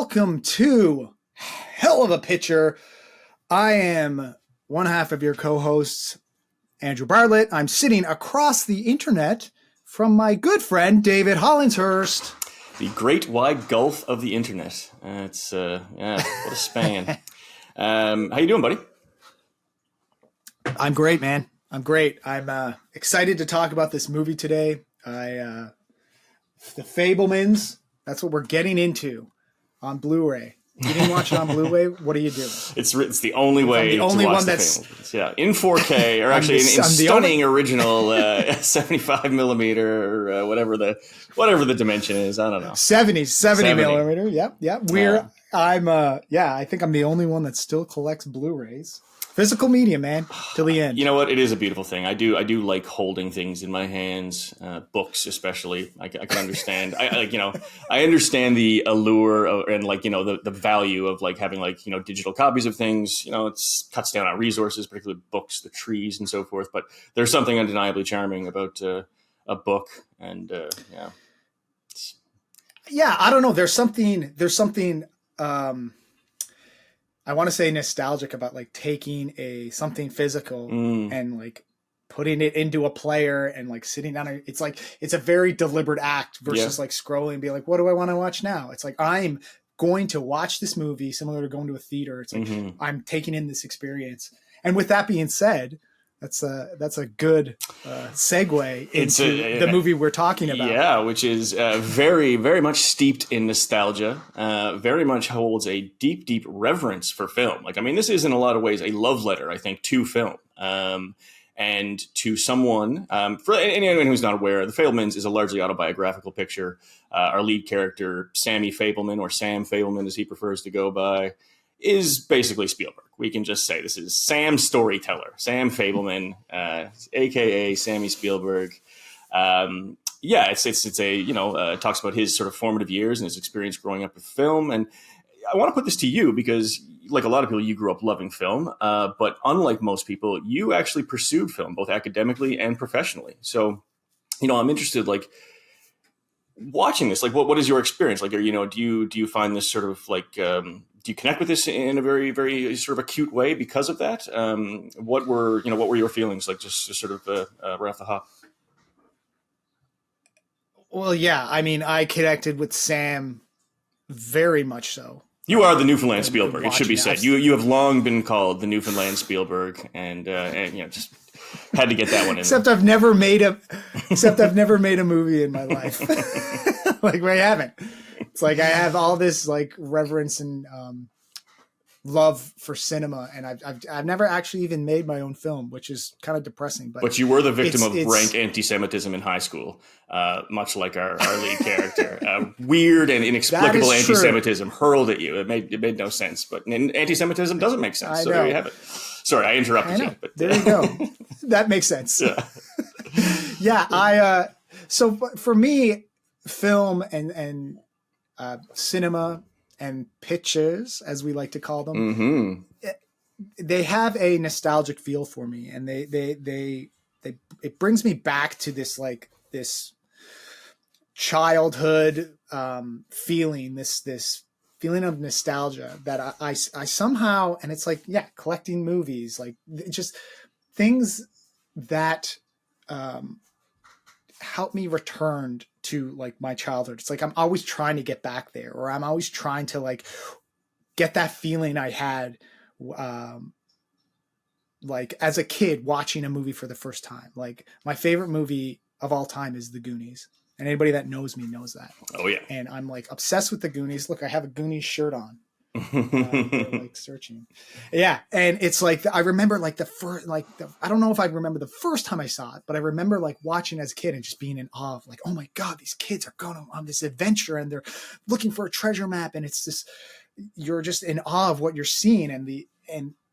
welcome to Hell of a Picture. I am one half of your co-hosts, Andrew Bartlett. I'm sitting across the internet from my good friend, David Hollandshurst. The great wide gulf of the internet. What a span. How you doing, buddy? I'm great, man. I'm great. I'm excited to talk about this movie today. The Fabelmans. That's what we're getting into on Blu-ray. You didn't watch it on Blu-ray? What are you doing? It's the only way the only to watch one the that's Fabelmans. Yeah, in 4K or actually in stunning original 75 millimeter or whatever the dimension is. I don't know. 70 millimeter. Yep. I think I'm the only one that still collects Blu-rays. Physical media, man, till the end. You know what? It is a beautiful thing. I do like holding things in my hands, books especially. I can understand. I understand the allure of, and the value of having digital copies of things. It's cuts down on resources, particularly books, the trees, and so forth. But there's something undeniably charming about a book, and I don't know. There's something. I want to say nostalgic about taking something physical and putting it into a player and sitting down. It's a very deliberate act versus scrolling and be like, what do I want to watch now? It's like, I'm going to watch this movie similar to going to a theater. It's like, I'm taking in this experience. And with that being said, that's a good segue into the movie we're talking about. Yeah, which is very, very much steeped in nostalgia. Very much holds a deep, deep reverence for film. This is in a lot of ways a love letter, I think, to film. And to someone, for anyone who's not aware, The Fabelmans is a largely autobiographical picture. Our lead character, Sammy Fabelman, or Sam Fabelman as he prefers to go by, is basically Spielberg. We can just say this is Sam Storyteller, Sam Fabelman, aka Sammy Spielberg. It talks about his sort of formative years and his experience growing up with film. And I want to put this to you because, like a lot of people, you grew up loving film, but unlike most people, you actually pursued film both academically and professionally. So, I'm interested, watching this. What is your experience? Do you find this sort of do you connect with this in a very, very sort of acute way because of that? What were your feelings just sort of right off the hop? Well, yeah, I connected with Sam very much so. You are the Newfoundland Spielberg. It should be said. You have long been called the Newfoundland Spielberg, and just had to get that one in. Except I've never made a movie in my life. I haven't. It's I have all this reverence and love for cinema, and I've never actually even made my own film, which is kind of depressing. But you were the victim of rank anti-Semitism in high school, much like our lead character. Weird and inexplicable anti-Semitism hurled at you. It made no sense, but anti-Semitism doesn't make sense. So there you have it. Sorry, I interrupted you. But there you go. That makes sense. Yeah. So for me, film and cinema and pictures, as we like to call them, they have a nostalgic feel for me, and it brings me back to this this childhood feeling, this feeling of nostalgia that I somehow, and it's collecting movies, just things that help me return to my childhood. It's I'm always trying to get back there, or I'm always trying to get that feeling I had as a kid watching a movie for the first time. My favorite movie of all time is The Goonies, and anybody that knows me knows that. Oh yeah. And I'm obsessed with The Goonies. Look, I have a Goonies shirt on. Searching. Yeah. And it's I remember the first, I don't know if I remember the first time I saw it, but I remember watching as a kid and just being in awe of oh my God, these kids are going on this adventure and they're looking for a treasure map. And it's just, you're just in awe of what you're seeing. And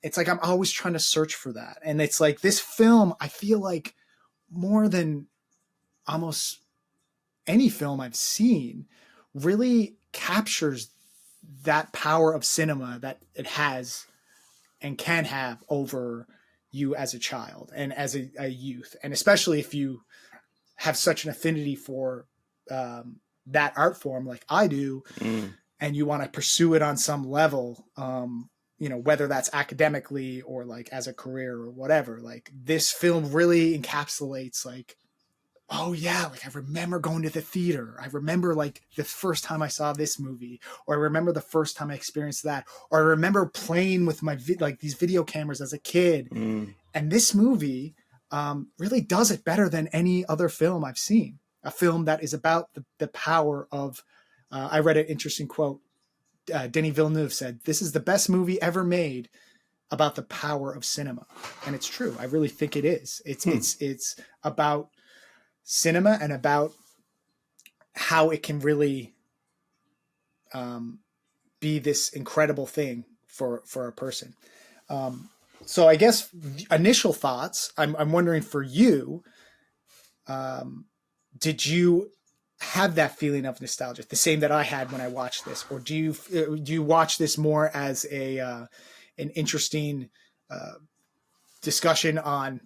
it's I'm always trying to search for that. And it's this film, I feel more than almost any film I've seen really captures that power of cinema that it has and can have over you as a child and as a youth. And especially if you have such an affinity for that art form like I do, and you want to pursue it on some level, whether that's academically or like as a career or whatever, like this film really encapsulates like, oh yeah, like I remember going to the theater. I remember like the first time I saw this movie, or I remember the first time I experienced that, or I remember playing with my like these video cameras as a kid. And this movie really does it better than any other film I've seen. A film that is about the power of. I read an interesting quote. Denis Villeneuve said, "This is the best movie ever made about the power of cinema," and it's true. I really think it is. It's about cinema and about how it can really be this incredible thing for a person. So I guess initial thoughts, I'm wondering for you, did you have that feeling of nostalgia, the same that I had when I watched this, or do you watch this more as an interesting discussion on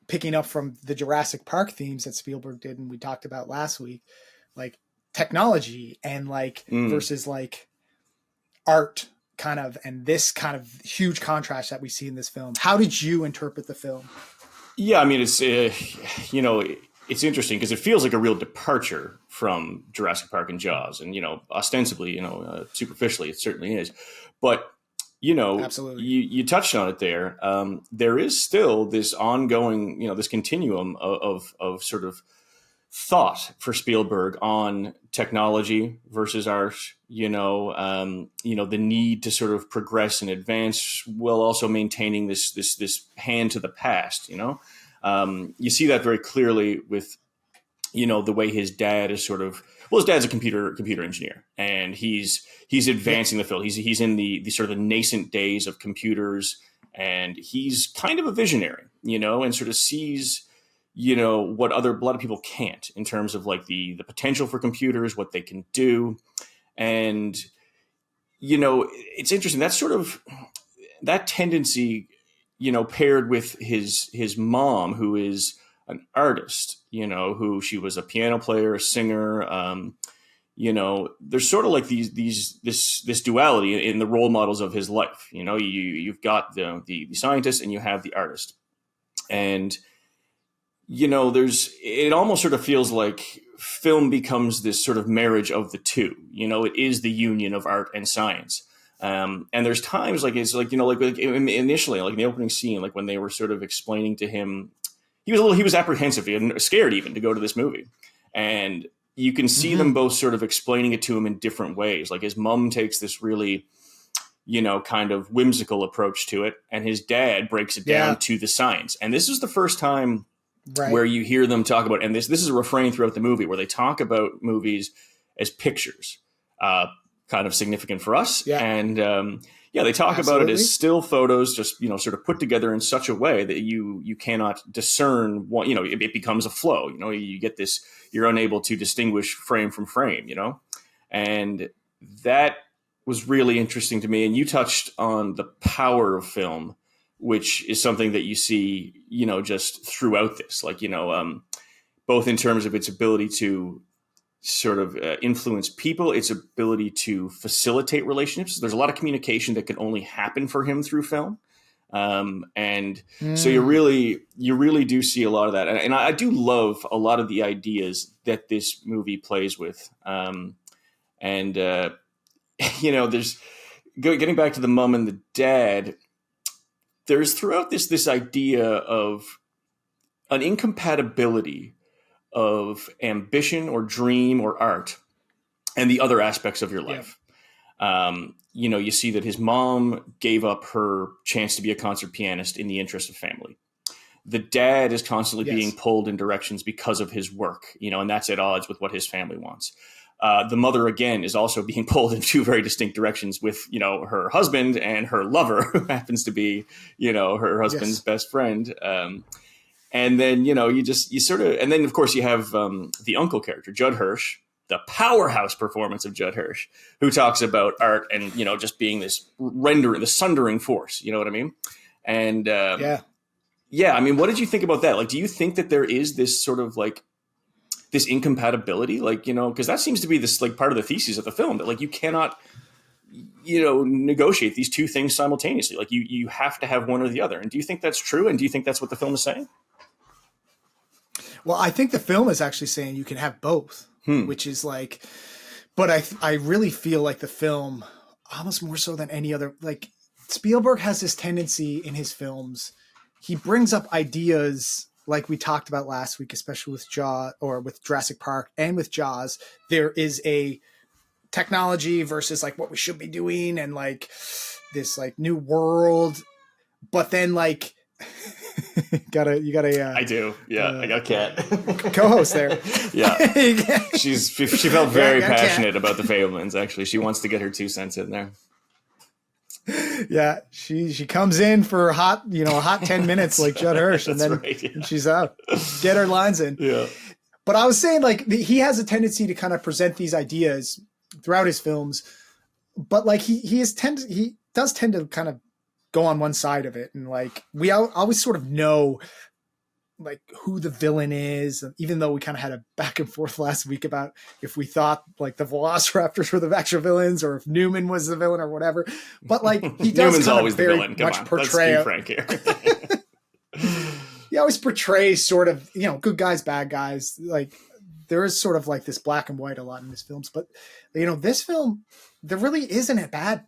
picking up from the Jurassic Park themes that Spielberg did and we talked about last week, like technology and like versus like art kind of, and this kind of huge contrast that we see in this film? How did you interpret the film? Yeah, I mean, it's it's interesting because it feels like a real departure from Jurassic Park and Jaws, and ostensibly, superficially, it certainly is, but absolutely, you touched on it there. There is still this ongoing, this continuum of sort of thought for Spielberg on technology versus art. The need to sort of progress and advance while also maintaining this hand to the past. You see that very clearly with the way his dad is sort of. Well, his dad's a computer engineer, and he's advancing the field. He's in the sort of the nascent days of computers, and he's kind of a visionary, and sort of sees, what a lot of people can't in terms of like the potential for computers, what they can do. And, it's interesting. That's sort of that tendency, paired with his mom, who is an artist, who she was a piano player, a singer. There's sort of like this duality in the role models of his life. You've got the scientist and you have the artist, and it almost sort of feels like film becomes this sort of marriage of the two. It is the union of art and science. And there's times like it's like like initially, like in the opening scene, like when they were sort of explaining to him. He was apprehensive and scared even to go to this movie. And you can see them both sort of explaining it to him in different ways. Like his mom takes this really, kind of whimsical approach to it. And his dad breaks it down to the science. And this is the first time where you hear them talk about, and this is a refrain throughout the movie, where they talk about movies as pictures, kind of significant for us. Yeah. And, they talk about it as still photos, just, sort of put together in such a way that you cannot discern what, it becomes a flow, you get this, you're unable to distinguish frame from frame, and that was really interesting to me. And you touched on the power of film, which is something that you see, just throughout this, like, both in terms of its ability to sort of influence people, its ability to facilitate relationships. There's a lot of communication that can only happen for him through film. So you really do see a lot of that. And I do love a lot of the ideas that this movie plays with. There's getting back to the mom and the dad, there's throughout this idea of an incompatibility of ambition or dream or art and the other aspects of your life. You see that his mom gave up her chance to be a concert pianist in the interest of family. The dad is constantly being pulled in directions because of his work, and that's at odds with what his family wants. The mother, again, is also being pulled in two very distinct directions with, her husband and her lover, who happens to be, her husband's best friend. And then, and then, of course, you have the uncle character, Judd Hirsch, the powerhouse performance of Judd Hirsch, who talks about art and, just being this the sundering force. You know what I mean? And I mean, what did you think about that? Like, do you think that there is this sort of like this incompatibility? Like, because that seems to be this like part of the thesis of the film, that like you cannot negotiate these two things simultaneously. Like you have to have one or the other. And do you think that's true? And do you think that's what the film is saying? Well, I think the film is actually saying you can have both, which is like, but I really feel like the film, almost more so than any other, like Spielberg has this tendency in his films. He brings up ideas like we talked about last week, especially with with Jurassic Park and with Jaws. There is a technology versus like what we should be doing and like this like new world. But then like, you got a I do. Yeah. I got a cat. Co-host there. Yeah. She felt very passionate about the Fabelmans, actually. She wants to get her 2 cents in there. Yeah, she comes in for a hot 10 minutes like Judd Hirsch, and then and she's out. Get her lines in. Yeah. But I was saying, like, he has a tendency to kind of present these ideas throughout his films, but like he does tend to kind of go on one side of it, and like we always sort of know like who the villain is, even though we kind of had a back and forth last week about if we thought like the Velociraptors were the actual villains or if Newman was the villain or whatever. But like he does Newman's kind always of very the villain. Come much on. portray. Let's be frank here. He always portrays sort of good guys, bad guys. Like there is sort of like this black and white a lot in his films, but this film there really isn't a bad.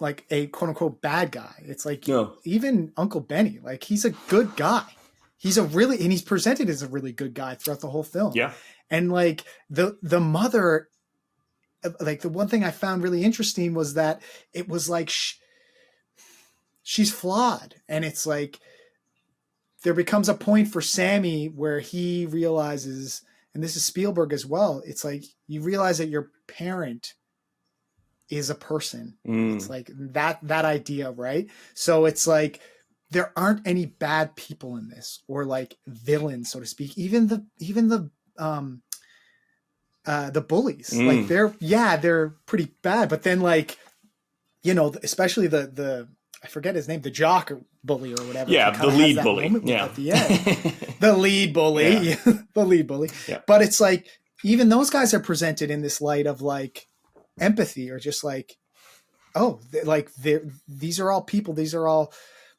Like a quote unquote bad guy. It's like even Uncle Benny, like he's a good guy. And he's presented as a really good guy throughout the whole film. Yeah. And like the mother, like the one thing I found really interesting was that it was like, she's flawed. And it's like, there becomes a point for Sammy where he realizes, and this is Spielberg as well. It's like, you realize that your parent is a person. It's like that idea, right? So it's like there aren't any bad people in this, or like villains, so to speak. Even the bullies, like they're pretty bad. But then like especially the I forget his name, the jock or bully or whatever. Yeah, the lead bully. Yeah, at the end, the lead bully, the lead bully. Yeah. But it's like even those guys are presented in this light of like empathy, or just like, these are all people, these are all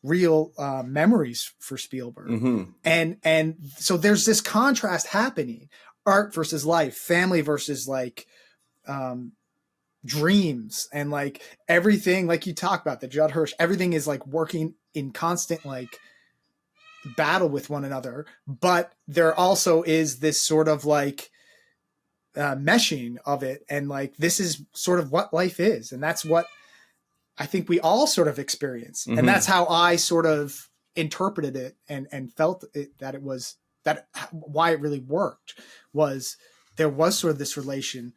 real memories for Spielberg. And so there's this contrast happening, art versus life, family versus like dreams, and like everything, like you talk about the Judd Hirsch, everything is like working in constant like battle with one another, but there also is this sort of like meshing of it, and like this is sort of what life is, and that's what I think we all sort of experience, and that's how I sort of interpreted it and felt it, that it was that why it really worked was there was sort of this relation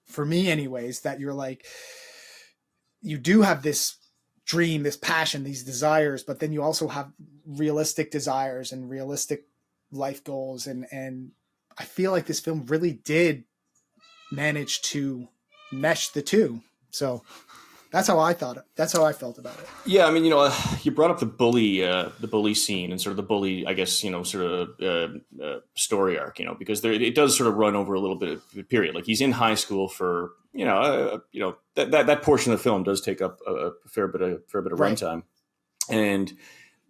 for me anyways, that you're like, you do have this dream, this passion, these desires, but then you also have realistic desires and realistic life goals, and I feel like this film really did manage to mesh the two. So that's how I thought it. That's how I felt about it. Yeah, I mean, you brought up the bully scene and sort of the bully, I guess, story arc, because it does sort of run over a little bit of a period. Like he's in high school for, that portion of the film does take up a fair bit of runtime, and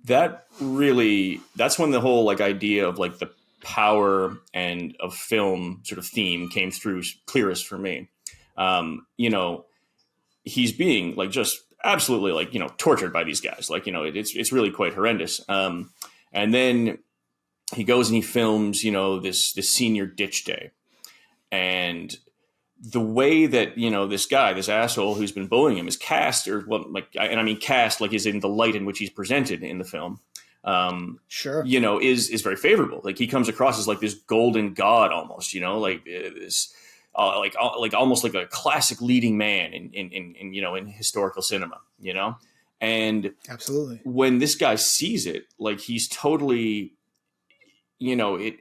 that's when the whole like idea of like the power and of film sort of theme came through clearest for me. He's being like just absolutely like tortured by these guys, like it's really quite horrendous, and then he goes and he films this senior ditch day, and the way that this asshole who's been bullying him is cast, or well, like, and I mean cast like is in the light in which he's presented in the film, sure, is very favorable. Like he comes across as like this golden god almost, like this like almost like a classic leading man in historical cinema, and absolutely when this guy sees it, like he's totally, it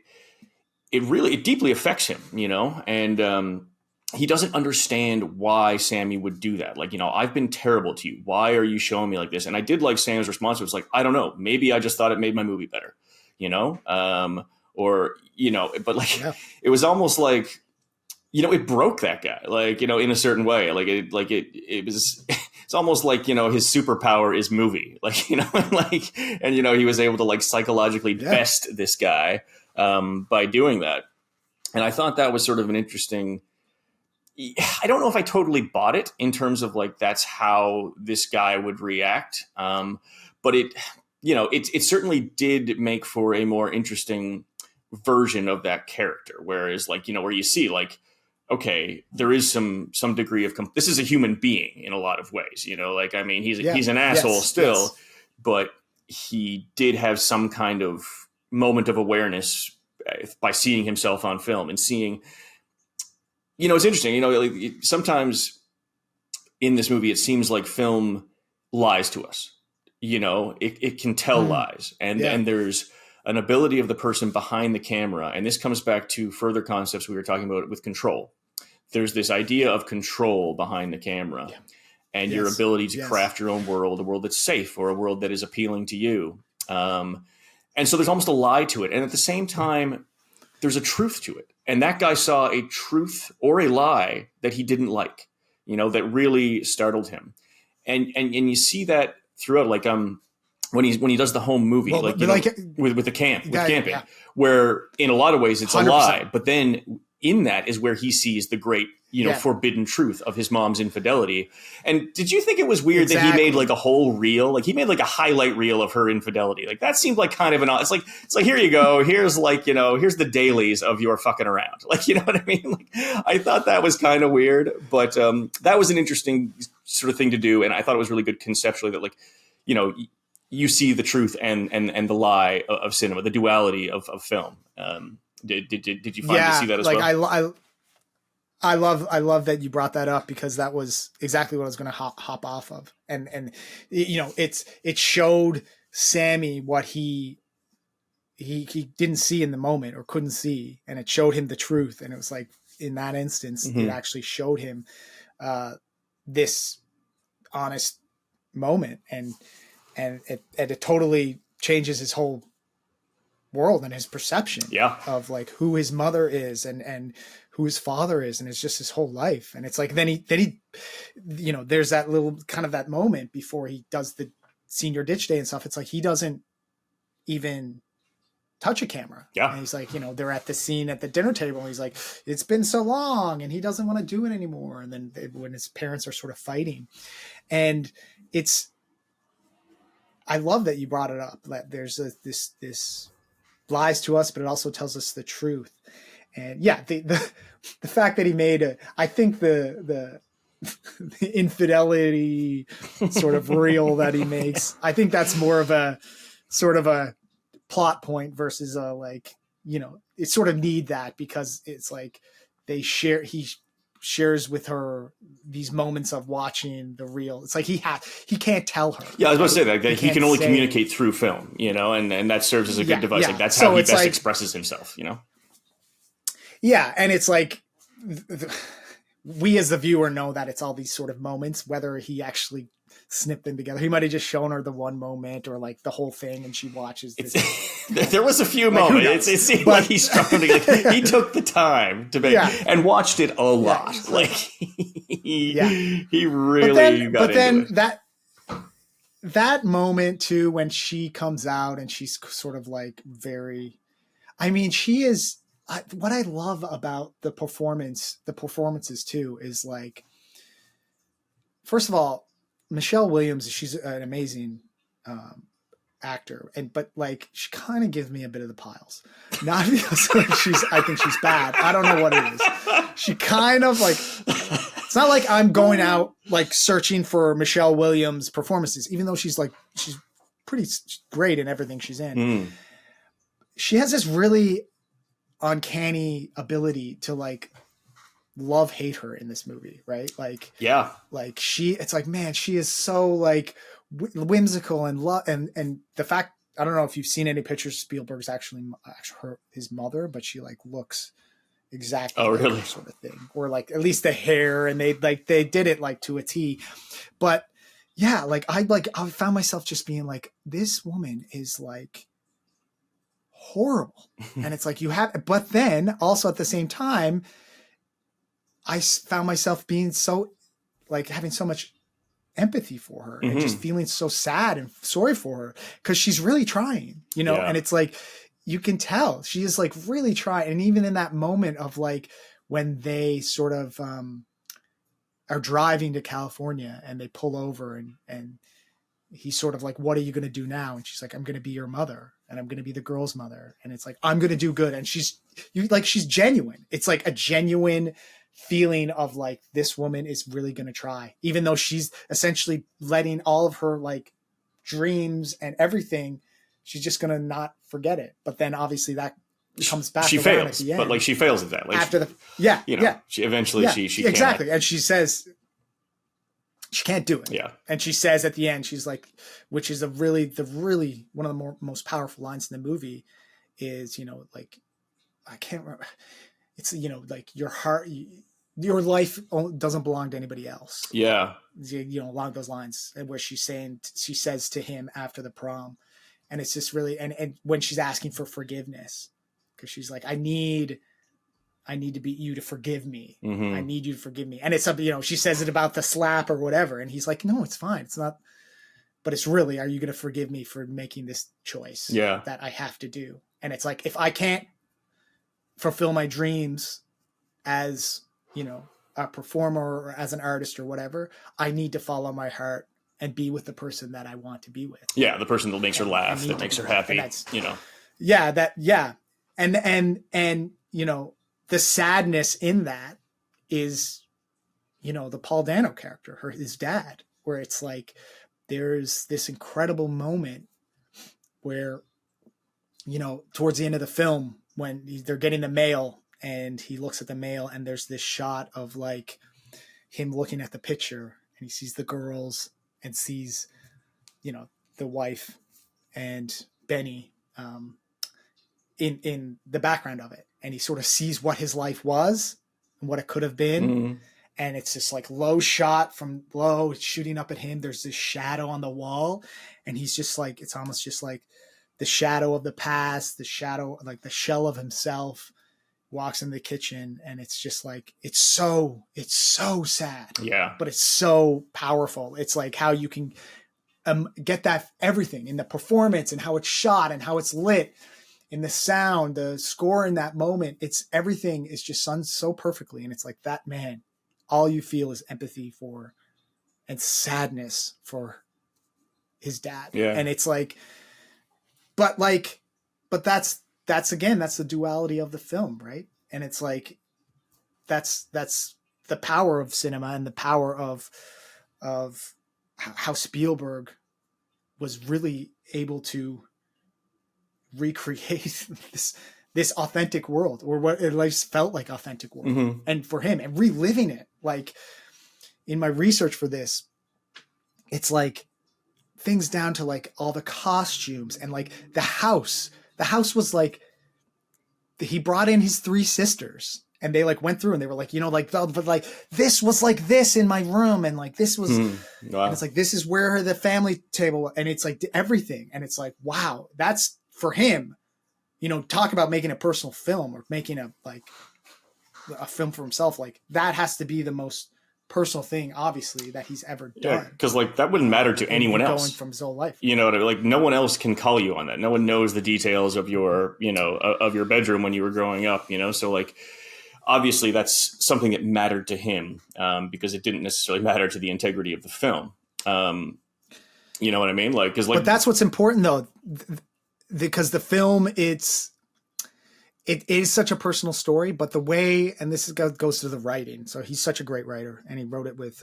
deeply affects him, and he doesn't understand why Sammy would do that. Like, I've been terrible to you. Why are you showing me like this? And I did like Sam's response. It was like, I don't know. Maybe I just thought it made my movie better, but like, It was almost like it broke that guy, like, in a certain way. It was, it's almost like, his superpower is movie, like, and, he was able to like psychologically best this guy by doing that. And I thought that was sort of an interesting, I don't know if I totally bought it in terms of like, that's how this guy would react. But it certainly did make for a more interesting version of that character. Whereas like, where you see like, okay, there is some degree of, this is a human being in a lot of ways, like, I mean, he's an asshole still, but he did have some kind of moment of awareness by seeing himself on film and seeing, it's interesting, like, sometimes in this movie, it seems like film lies to us, it can tell lies, and there's an ability of the person behind the camera. And this comes back to further concepts we were talking about with control. There's this idea of control behind the camera and your ability to craft your own world, a world that's safe or a world that is appealing to you. And so there's almost a lie to it. And at the same time, there's a truth to it. And that guy saw a truth or a lie that he didn't like, that really startled him. And you see that throughout, like, when he does the home movie, with the camping, where in a lot of ways it's 100%. A lie, but then in that is where he sees the great, forbidden truth of his mom's infidelity. And did you think it was weird that he made like a whole reel? Like he made like a highlight reel of her infidelity. Like that seemed like kind of it's like, here you go. Here's like, here's the dailies of your fucking around. Like, you know what I mean? Like, I thought that was kind of weird, but that was an interesting sort of thing to do. And I thought it was really good conceptually that, like, you see the truth and the lie of cinema, the duality of film. Did you find to see that as well? I love that you brought that up, because that was exactly what I was going to hop off of. And it showed Sammy what he didn't see in the moment or couldn't see. And it showed him the truth. And it was like, in that instance, it actually showed him this honest moment. And it totally changes his whole world and his perception of like who his mother is and who his father is, and it's just his whole life. And it's like then he there's that little kind of that moment before he does the senior ditch day and stuff. It's like he doesn't even touch a camera. And he's like, they're at the scene at the dinner table, and he's like, it's been so long, and he doesn't want to do it anymore. And then when his parents are sort of fighting, and I love that you brought it up, that there's this lies to us, but it also tells us the truth. And the fact that he made I think the infidelity sort of reel that he makes, I think that's more of a sort of a plot point versus a, like, it sort of need that, because it's like he shares with her these moments of watching the reel. It's like he can't tell her. Yeah, I was about to say that he can only communicate through film, and that serves as a good device. Like that's how he best expresses himself, Yeah, and it's like we as the viewer know that it's all these sort of moments, whether he actually snipped them together. He might have just shown her the one moment or like the whole thing, and she watches this. There was a few moments. It seemed like he struggled. Like, he took the time to make and watched it a lot. Yeah, like he really got into it. That moment too, when she comes out and she's sort of like she is. What I love about the performances too, is like, first of all, Michelle Williams, she's an amazing actor, but like she kind of gives me a bit of the piles, not because I think she's bad. I don't know what it is. She kind of like, it's not like I'm going out like searching for Michelle Williams performances, even though she's pretty great in everything she's in. She has this really uncanny ability to like hate her in this movie, right? Like, like it's like, man, she is so like whimsical and the fact, I don't know if you've seen any pictures, Spielberg's actually his mother, but she like looks exactly like her sort of thing, or like at least the hair, and they did it like to a T. But yeah, like I found myself just being like, this woman is like horrible. And it's like but then also at the same time, found myself being so like having so much empathy for her and just feeling so sad and sorry for her because she's really trying, you know. And it's like you can tell she is like really trying. And even in that moment of like when they sort of are driving to California and they pull over and he's sort of like, what are you going to do now? And she's like, I'm going to be your mother and I'm going to be the girl's mother. And it's like, I'm going to do good. And she's genuine. It's like a genuine feeling of like, this woman is really going to try, even though she's essentially letting all of her like dreams and everything. She's just going to not forget it. But then obviously that comes back. She fails, but like she fails at that. Like after she eventually she exactly. And she says, she can't do it. Yeah. And she says at the end, she's like, which is the really one of the most powerful lines in the movie is, you know, like, I can't remember. It's, you know, like your heart, your life doesn't belong to anybody else. Yeah. You know, along those lines, and where she says to him after the prom, and it's just really, and when she's asking for forgiveness, because she's like, I need you to forgive me. Mm-hmm. I need you to forgive me. And it's something, you know, she says it about the slap or whatever. And he's like, no, it's fine. It's not, but it's really, are you going to forgive me for making this choice that I have to do? And it's like, if I can't fulfill my dreams as, you know, a performer or as an artist or whatever, I need to follow my heart and be with the person that I want to be with. Yeah. The person that makes her laugh, that makes her happy, you know? Yeah. And, you know, the sadness in that is, you know, the Paul Dano character, his dad, where it's like, there's this incredible moment where, you know, towards the end of the film, when they're getting the mail and he looks at the mail and there's this shot of like him looking at the picture and he sees the girls and sees, you know, the wife and Benny, in the background of it. And he sort of sees what his life was and what it could have been. Mm-hmm. And it's this like low shot from low, it's shooting up at him. There's this shadow on the wall. And he's just like, it's almost just like the shadow of the past, the shadow, like the shell of himself, walks in the kitchen. And it's just like, it's so sad. Yeah. But it's so powerful. It's like how you can get that everything in the performance and how it's shot and how it's lit. In the sound, the score in that moment, it's everything is just done so perfectly. And it's like that man, all you feel is empathy for and sadness for his dad. Yeah. And it's like, but that's again, that's the duality of the film. Right. And it's like, that's the power of cinema and the power of how Spielberg was really able to recreate this authentic world, or what at least felt like authentic world. Mm-hmm. And for him, and reliving it, like in my research for this, it's like things down to like all the costumes and like the house was like, he brought in his 3 sisters and they like went through and they were like, you know, like, but like this was like this in my room. And like, this was, wow. And it's like, this is where the family table, and it's like everything. And it's like, wow, that's, for him, you know, talk about making a personal film or making a film for himself. Like that has to be the most personal thing, obviously, that he's ever done. Because like that wouldn't matter to anyone else. Going from his whole life, you know, like no one else can call you on that. No one knows the details of your, you know, of your bedroom when you were growing up. You know, so like obviously that's something that mattered to him because it didn't necessarily matter to the integrity of the film. You know what I mean? Like, because like, but that's what's important though. Because the film, it is such a personal story, but the way, and this goes to the writing. So he's such a great writer, and he wrote it with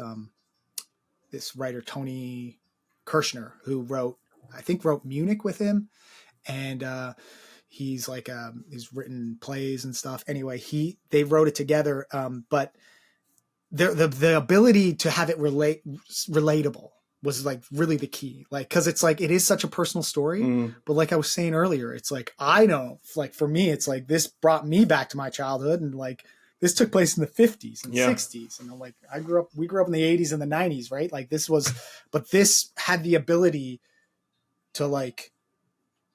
this writer, Tony Kirshner, who wrote Munich with him. And he's like, he's written plays and stuff. Anyway, they wrote it together. But the ability to have it relatable was like really the key, like, cause it's like, it is such a personal story, but like I was saying earlier, it's like, I know, like for me, it's like, this brought me back to my childhood, and like, this took place in the 50s and 60s. And I'm like, we grew up in the 80s and the 90s, right? Like but this had the ability to like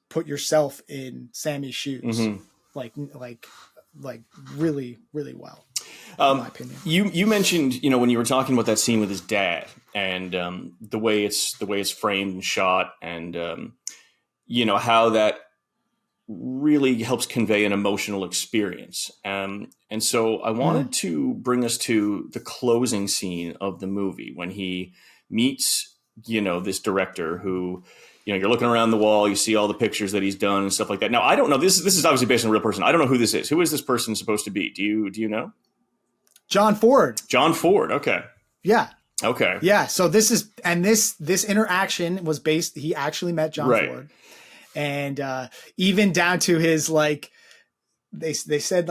put yourself in Sammy's shoes, like really, really well. in my opinion. You mentioned, when you were talking about that scene with his dad and the way it's framed and shot, and how that really helps convey an emotional experience. And so I wanted to bring us to the closing scene of the movie when he meets, this director who, you're looking around the wall, you see all the pictures that he's done and stuff like that. Now, I don't know. This is obviously based on a real person. I don't know who this is. Who is this person supposed to be? Do you know? John Ford. John Ford. Okay. Yeah. Okay. Yeah. So this interaction was based. He actually met John Ford, and even down to his they said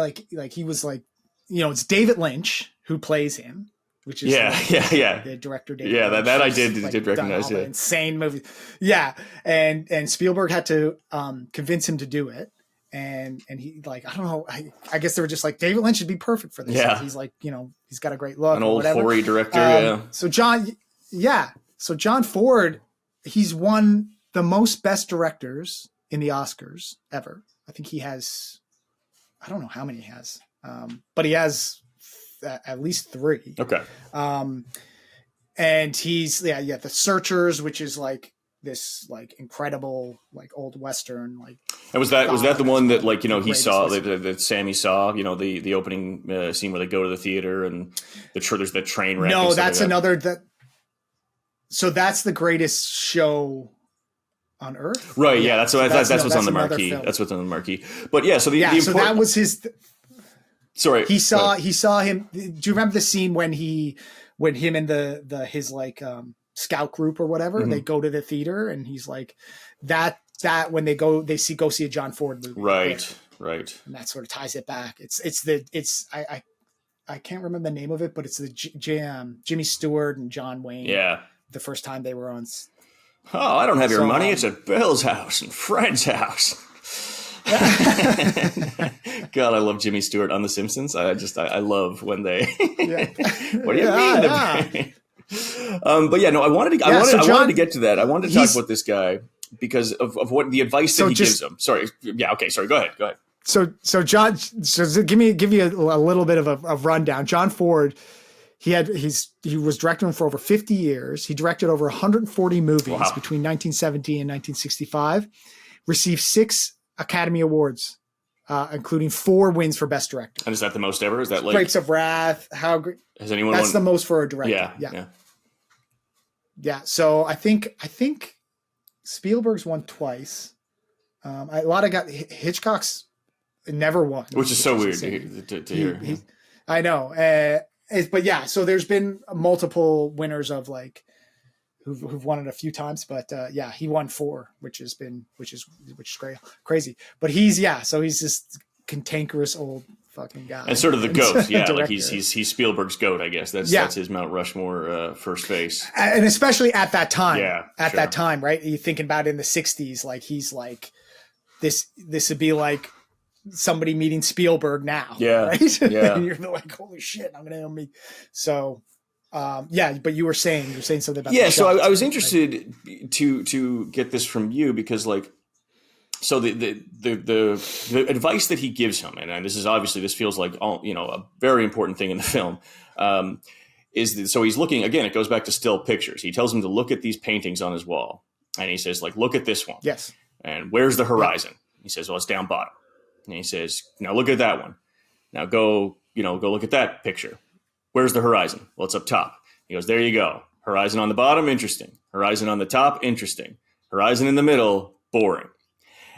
he was it's David Lynch who plays him, which is the director. David Lynch, that I did recognize. Yeah, insane movie. Yeah, and Spielberg had to convince him to do it. And he I don't know. I guess they were just like, David Lynch would be perfect for this. Yeah. He's he's got a great look. An old hoary director. So John Ford, he's won the most best directors in the Oscars ever. I think he has, I don't know how many he has, but he has at least 3. Okay. And he's The Searchers, which is this incredible old Western and was that the one that he saw that Sammy saw the opening scene where they go to the theater and there's the train wreck? No, that's another so that's the greatest show on earth, right? Yeah, that's what's on the marquee. Film. That's what's on the marquee. But so that was his. Sorry, he saw him. Do you remember the scene when him and his scout group or whatever, they go to the theater, and he's that when they go see a John Ford movie, right, and that sort of ties it back. I can't remember the name of it, but it's the Jimmy Stewart and John Wayne. Yeah, the first time they were on. Oh, I don't have your money. It's at Bill's house and Fred's house. God, I love Jimmy Stewart on The Simpsons. I love when they. What do you mean? I wanted to get to that. I wanted to talk about this guy because of what the advice that he gives him. Sorry. Yeah. Okay. Sorry. Go ahead. So John. So give you a little bit of a rundown. John Ford. He was directing for over 50 years. He directed over 140 movies between 1970 and 1965. Received 6 Academy Awards, including 4 wins for Best Director. And is that the most ever? Is that Grapes of Wrath? How great? Has anyone? That's the most for a director. Yeah. So I think Spielberg's won twice. A lot of Hitchcock's never won, which is so weird to hear. I know. But so there's been multiple winners of who've won it a few times, but he won 4, which is great, crazy. But he's this cantankerous old fucking guy, and sort of the goat. Yeah, he's Spielberg's goat, I guess. That's his Mount Rushmore first base, and especially at that time. Yeah, that time, right? You thinking about it in the '60s, he's this would be somebody meeting Spielberg now. Yeah. Right. Yeah. And you're holy shit, I'm going to meet. So, but you were saying something about, so I was interested to get this from you because so the advice that he gives him, and this feels like a very important thing in the film, so he's looking, again, it goes back to still pictures. He tells him to look at these paintings on his wall, and he says, look at this one. Yes. And where's the horizon? He says, well, it's down bottom. And he says, now look at that one. Now go look at that picture. Where's the horizon? Well, it's up top. He goes, there you go. Horizon on the bottom, interesting. Horizon on the top, interesting. Horizon in the middle, boring.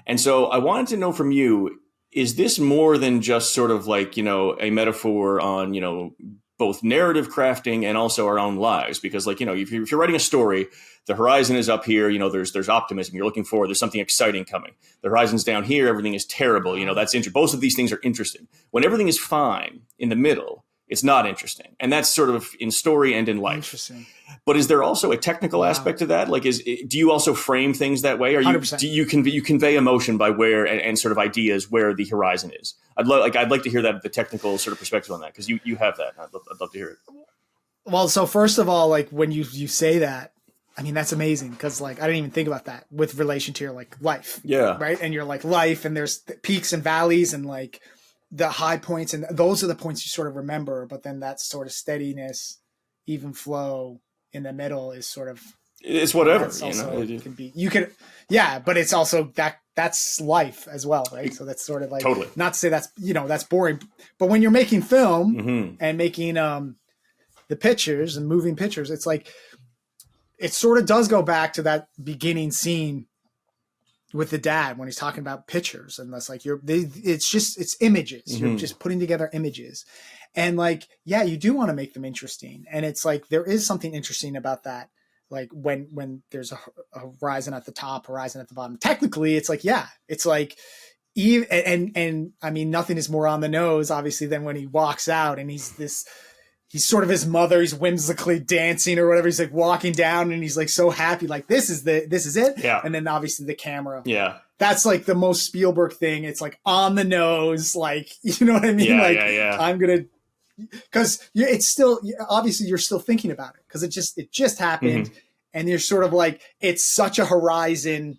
And so I wanted to know from you, is this more than just sort of a metaphor on, both narrative crafting and also our own lives? Because if you're writing a story, the horizon is up here, there's optimism. You're looking forward. There's something exciting coming. The horizon's down here. Everything is terrible. That's interesting. Both of these things are interesting. When everything is fine in the middle, it's not interesting. And that's sort of in story and in life. Interesting. But is there also a technical aspect to that? Do you also frame things that way? Or do you convey emotion by where and sort of ideas where the horizon is? I'd like to hear that, the technical sort of perspective on that, because you have that. I'd love to hear it. Well, so first of all, when you say that, I mean, that's amazing because I didn't even think about that with relation to your life. Yeah. Right. And your life, and there's peaks and valleys, and the high points, and those are the points you sort of remember, but then that sort of steadiness, even flow in the middle is sort of, it's whatever, can be, you could, yeah, but it's also that's life as well, right? So that's sort of like, totally, not to say that's, that's boring, but when you're making film and making the pictures and moving pictures, it's like, it sort of does go back to that beginning scene with the dad when he's talking about pictures, and that's like it's images. You're just putting together images, and like, yeah, you do want to make them interesting, and it's like there is something interesting about that. Like when there's a horizon at the top, horizon at the bottom. Technically, it's like, yeah, it's like, even and I mean, nothing is more on the nose, obviously, than when he walks out and he's sort of his mother. He's whimsically dancing or whatever. He's like walking down and he's like so happy, like this is it. Yeah. And then obviously the camera. Yeah. That's like the most Spielberg thing. It's like on the nose, like, you know what I mean? Yeah, like, yeah. I'm gonna, because it's still, obviously you're still thinking about it because it just happened, and you're sort of like, it's such a horizon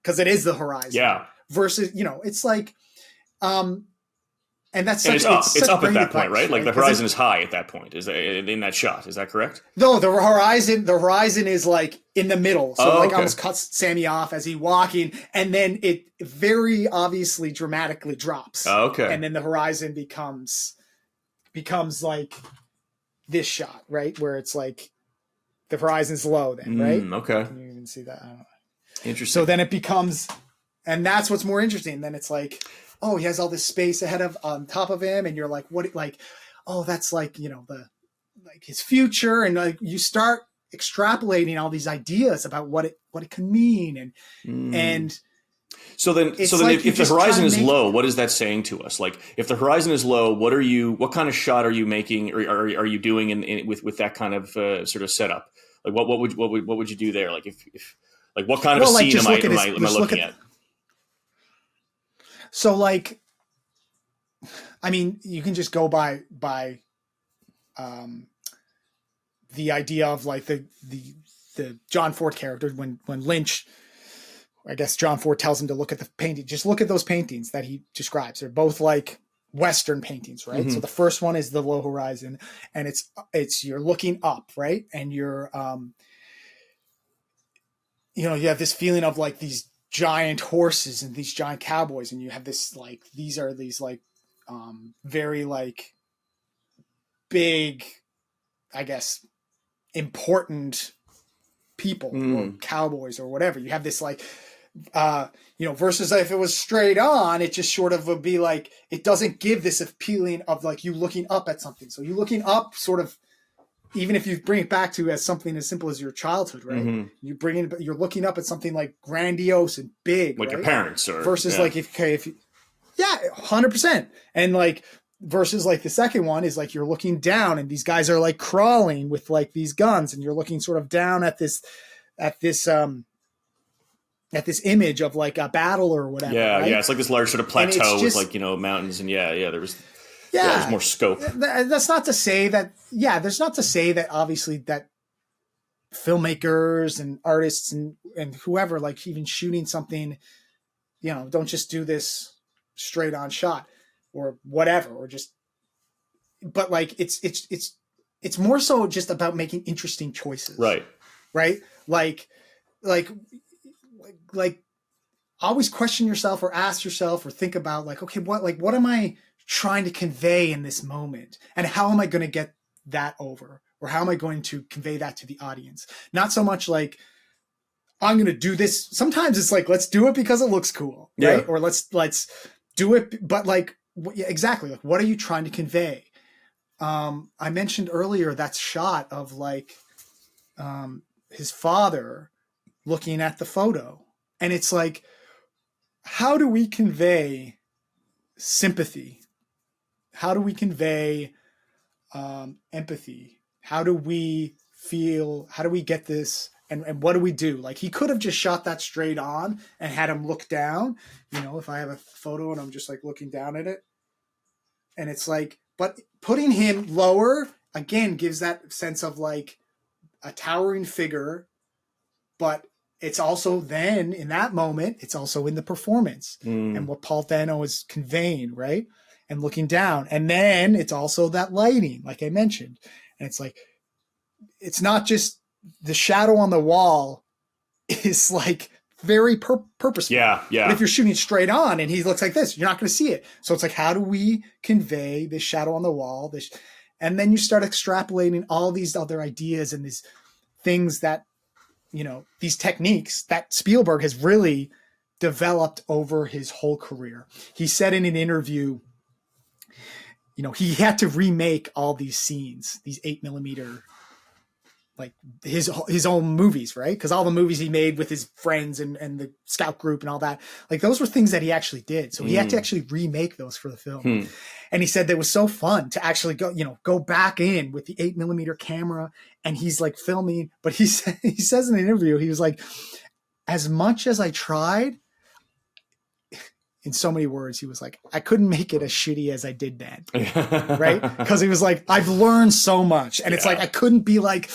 because it is the horizon. Yeah. Versus, it's like, and that's it's up at that point, right? Like the horizon is high at that point. Is in that shot? Is that correct? No, the horizon is like in the middle. So almost cuts Sammy off as he's walking, and then it very obviously dramatically drops. Oh, okay. And then the horizon becomes like this shot, right? Where it's like the horizon's low then, right? Okay. Can you even see that? I don't know. Interesting. So then it becomes, and that's what's more interesting. Then it's like, oh, he has all this space ahead of on top of him, and you're like, what? Like, oh, that's like, like his future, and like you start extrapolating all these ideas about what it can mean, and so then if the horizon is low, what is that saying to us? Like, if the horizon is low, what kind of shot are you making, or are you doing with that kind of sort of setup? Like, what would you do there? Like, if like, what kind of scene am I looking at? So, like, I mean, you can just go by the idea of like the John Ford character when Lynch, I guess John Ford tells him to look at the painting. Just look at those paintings that he describes. They're both like Western paintings, right? So the first one is the low horizon, and it's you're looking up, right? And you're you have this feeling of like these giant horses and these giant cowboys, and you have this like these are these like very like big, I guess, important people or cowboys or whatever. You have this like versus if it was straight on, it just sort of would be like, it doesn't give this appealing of like you looking up at something. So you looking up sort of, even if you bring it back to as something as simple as your childhood, right? You're looking up at something like grandiose and big, like right? your parents, or versus like if 100%. And like versus like the second one is like you're looking down and these guys are like crawling with like these guns, and you're looking sort of down at this image of like a battle or whatever. Yeah, right? yeah. It's like this large sort of plateau with like mountains, and there's more scope. That's not to say that. Yeah, there's not to say that obviously that filmmakers and artists and whoever, like even shooting something, don't just do this straight on shot or whatever, or just. But like it's more so just about making interesting choices, right? Like always question yourself or ask yourself or think about like, okay, what am I trying to convey in this moment, and how am I going to get that over, or how am I going to convey that to the audience? Not so much like I'm going to do this. Sometimes it's like, let's do it because it looks cool, right? Or let's do it, but like exactly, like what are you trying to convey? I mentioned earlier that shot of like his father looking at the photo, and it's like, how do we convey sympathy? How do we convey empathy? How do we feel? How do we get this? And what do we do? Like, he could have just shot that straight on and had him look down. If I have a photo and I'm just like looking down at it, and it's like, but putting him lower again gives that sense of like a towering figure, but it's also then in that moment, it's also in the performance and what Paul Dano is conveying, right? and looking down. And then it's also that lighting, like I mentioned. And it's like, it's not just the shadow on the wall is like very purposeful. Yeah. But if you're shooting straight on and he looks like this, you're not going to see it. So it's like, how do we convey this shadow on the wall? And then you start extrapolating all these other ideas and these things that, you know, these techniques that Spielberg has really developed over his whole career. He said in an interview, you know, he had to remake all these scenes, these 8mm, like his own movies, right? Because all the movies he made with his friends and the scout group and all that, like those were things that he actually did. So he had to actually remake those for the film. And he said that it was so fun to actually go back in with the 8mm camera, and he's like filming. But he says in an interview, he was like, as much as I tried, in so many words, he was like, I couldn't make it as shitty as I did then. Right? Because he was like, I've learned so much. And it's like, I couldn't be like,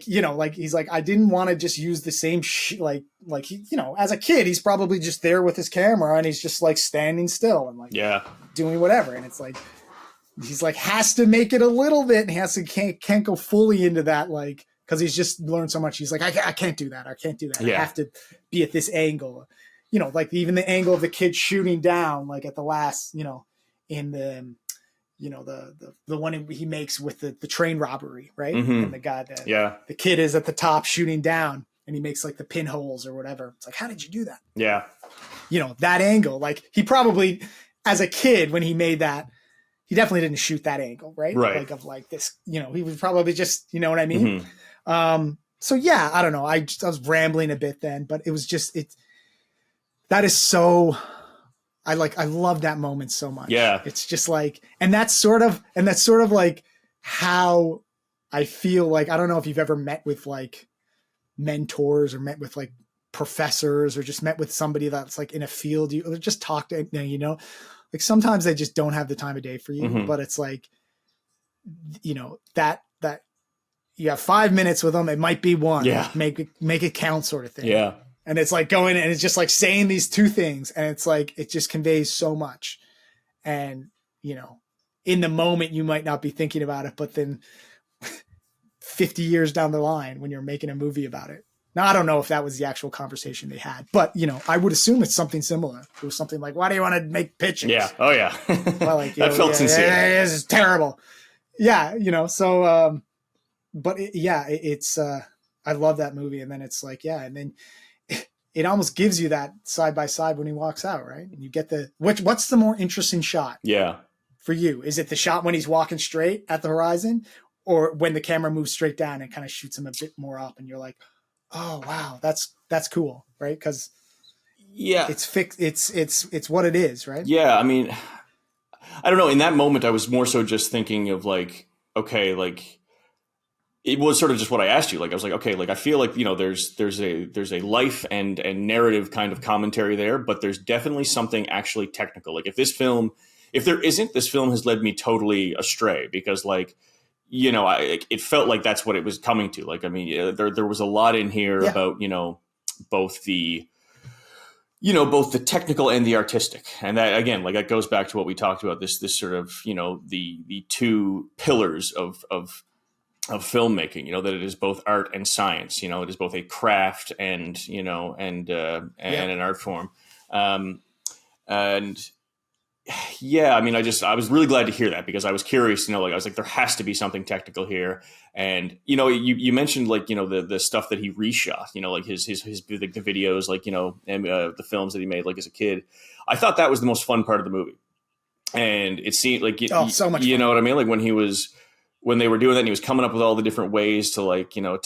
you know, like, he's like, I didn't want to just use the same like he, you know, as a kid, he's probably just there with his camera and he's just like standing still and like doing whatever. And it's like, he's like, has to make it a little bit, and he has to, can't go fully into that, like, because he's just learned so much. He's like, I can't do that. I can't do that. I have to be at this angle. You know, like even the angle of the kid shooting down, like at the last, you know, in the, you know, the one he makes with the train robbery, right? And the guy, the kid is at the top shooting down, and he makes like the pinholes or whatever. It's like, how did you do that? Yeah. You know, that angle, like he probably, as a kid, when he made that, he definitely didn't shoot that angle, right? Like of like this, you know, he was probably just, you know what I mean? So yeah, I don't know. I was rambling a bit then, but it was just, that is so, I love that moment so much. Yeah. It's just like, and that's sort of like how I feel like, I don't know if you've ever met with like mentors or met with like professors or just met with somebody that's like in a field, you just talk to, you know, like sometimes they just don't have the time of day for you, but it's like, you know, that you have 5 minutes with them. It might be one, make it count sort of thing. Yeah. And it's like going and it's just like saying these two things. And it's like, it just conveys so much. And, you know, in the moment you might not be thinking about it, but then 50 years down the line when you're making a movie about it. Now, I don't know if that was the actual conversation they had, but you know, I would assume it's something similar. It was something like, why do you want to make pictures? Yeah. Oh yeah. Well, like, that felt sincere. This is terrible. Yeah. You know, so, but it's, I love that movie. And then it's like, and then it almost gives you that side by side when he walks out, right? And you get what's the more interesting shot? Yeah. For you? Is it the shot when he's walking straight at the horizon, or when the camera moves straight down and kind of shoots him a bit more up and you're like, oh wow, that's cool, right? Because it's fixed, it's what it is, right? Yeah. I mean, I don't know. In that moment, I was more so just thinking of like, okay, like, it was sort of just what I asked you. Like, I was like, okay, like, I feel like, you know, there's a life and narrative kind of commentary there, but there's definitely something actually technical. Like if there isn't, this film has led me totally astray, because like, you know, it felt like that's what it was coming to. Like, I mean, there was a lot in here about, you know, both the technical and the artistic. And that, again, like that goes back to what we talked about, this sort of, you know, the two pillars of filmmaking, you know, that it is both art and science, you know, it is both a craft and, you know, and an art form. And yeah, I mean, I was really glad to hear that, because I was curious, you know, like I was like, there has to be something technical here. And, you know, you mentioned like, you know, the stuff that he reshot, you know, like his like the videos, like, you know, and the films that he made like as a kid. I thought that was the most fun part of the movie. And it seemed like, so much you fun. know what I mean? Like when they were doing that, and he was coming up with all the different ways to like, you know,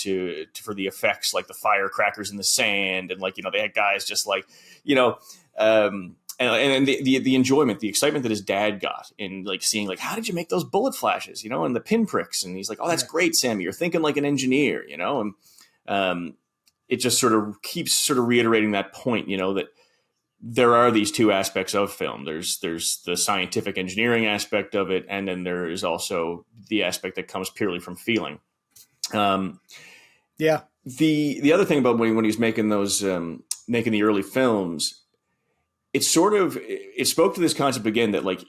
for the effects, like the firecrackers in the sand, and like, you know, they had guys just like, you know, and the enjoyment, the excitement that his dad got in like seeing like, how did you make those bullet flashes, you know, and the pinpricks, and he's like, oh, that's great, Sammy, you're thinking like an engineer, you know, and it just sort of keeps sort of reiterating that point, you know, that there are these two aspects of film. There's the scientific engineering aspect of it, and then there is also the aspect that comes purely from feeling. The other thing about when he was making those making the early films, it spoke to this concept again that like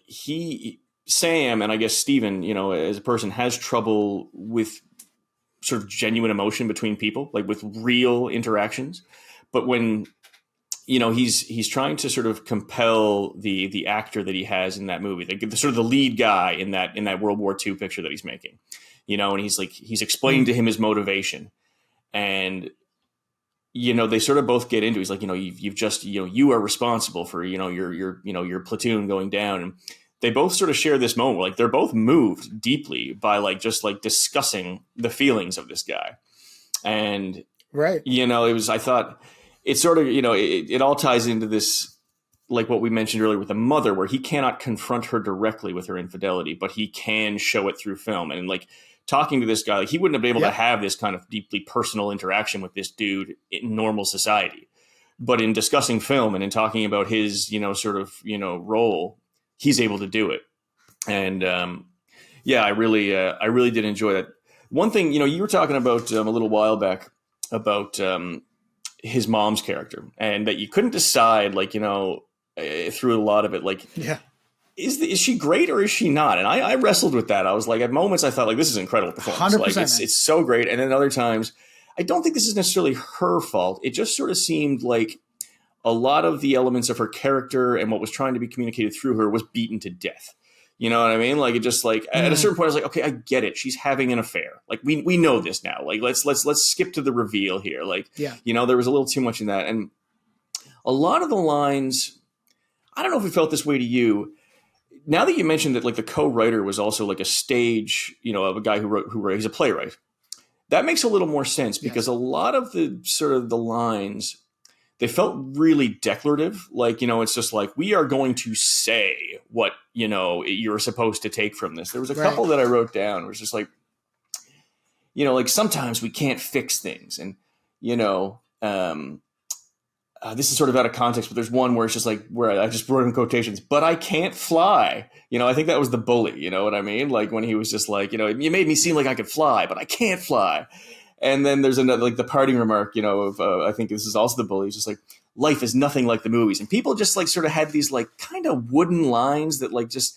Sam, and I guess Steven, as a person, has trouble with sort of genuine emotion between people, like with real interactions. But when he's trying to sort of compel the actor that he has in that movie, the sort of the lead guy in that World War II picture that he's making, and he's explaining to him his motivation, and they sort of both get into. He's like, you've just you are responsible for your platoon going down, and they both sort of share this moment where, like, they're both moved deeply by like just like discussing the feelings of this guy, and right, I thought it sort of it all ties into this, like what we mentioned earlier with the mother, where he cannot confront her directly with her infidelity, but he can show it through film. And like talking to this guy, like, he wouldn't have been able to have this kind of deeply personal interaction with this dude in normal society. But in discussing film and in talking about his, role, he's able to do it. And I really did enjoy that. One thing, you were talking about a little while back about his mom's character, and that you couldn't decide, like, through a lot of it, like, is she great or is she not? And I wrestled with that. I was like, at moments I thought, like, this is an incredible performance. 100%, like it's so great. And then other times, I don't think this is necessarily her fault. It just sort of seemed like a lot of the elements of her character and what was trying to be communicated through her was beaten to death. You know what I mean? Like, it just, like, at a certain point I was like, okay, I get it. She's having an affair. Like, we know this now. Like, let's skip to the reveal here. Like, there was a little too much in that. And a lot of the lines, I don't know if it felt this way to you. Now that you mentioned that, like, the co-writer was also like a stage, of a guy who wrote, he's a playwright. That makes a little more sense, because a lot of the sort of the lines, they felt really declarative. Like, it's just like, we are going to say what, you're supposed to take from this. There was a couple that I wrote down. It was just like, like, sometimes we can't fix things. And, this is sort of out of context, but there's one where it's just like, where I just wrote in quotations, but I can't fly. I think that was the bully. You know what I mean? Like, when he was just like, you made me seem like I could fly, but I can't fly. And then there's another, like, the parting remark, of I think this is also the bully. It's just like, life is nothing like the movies. And people just, like, sort of had these, like, kind of wooden lines that, like, just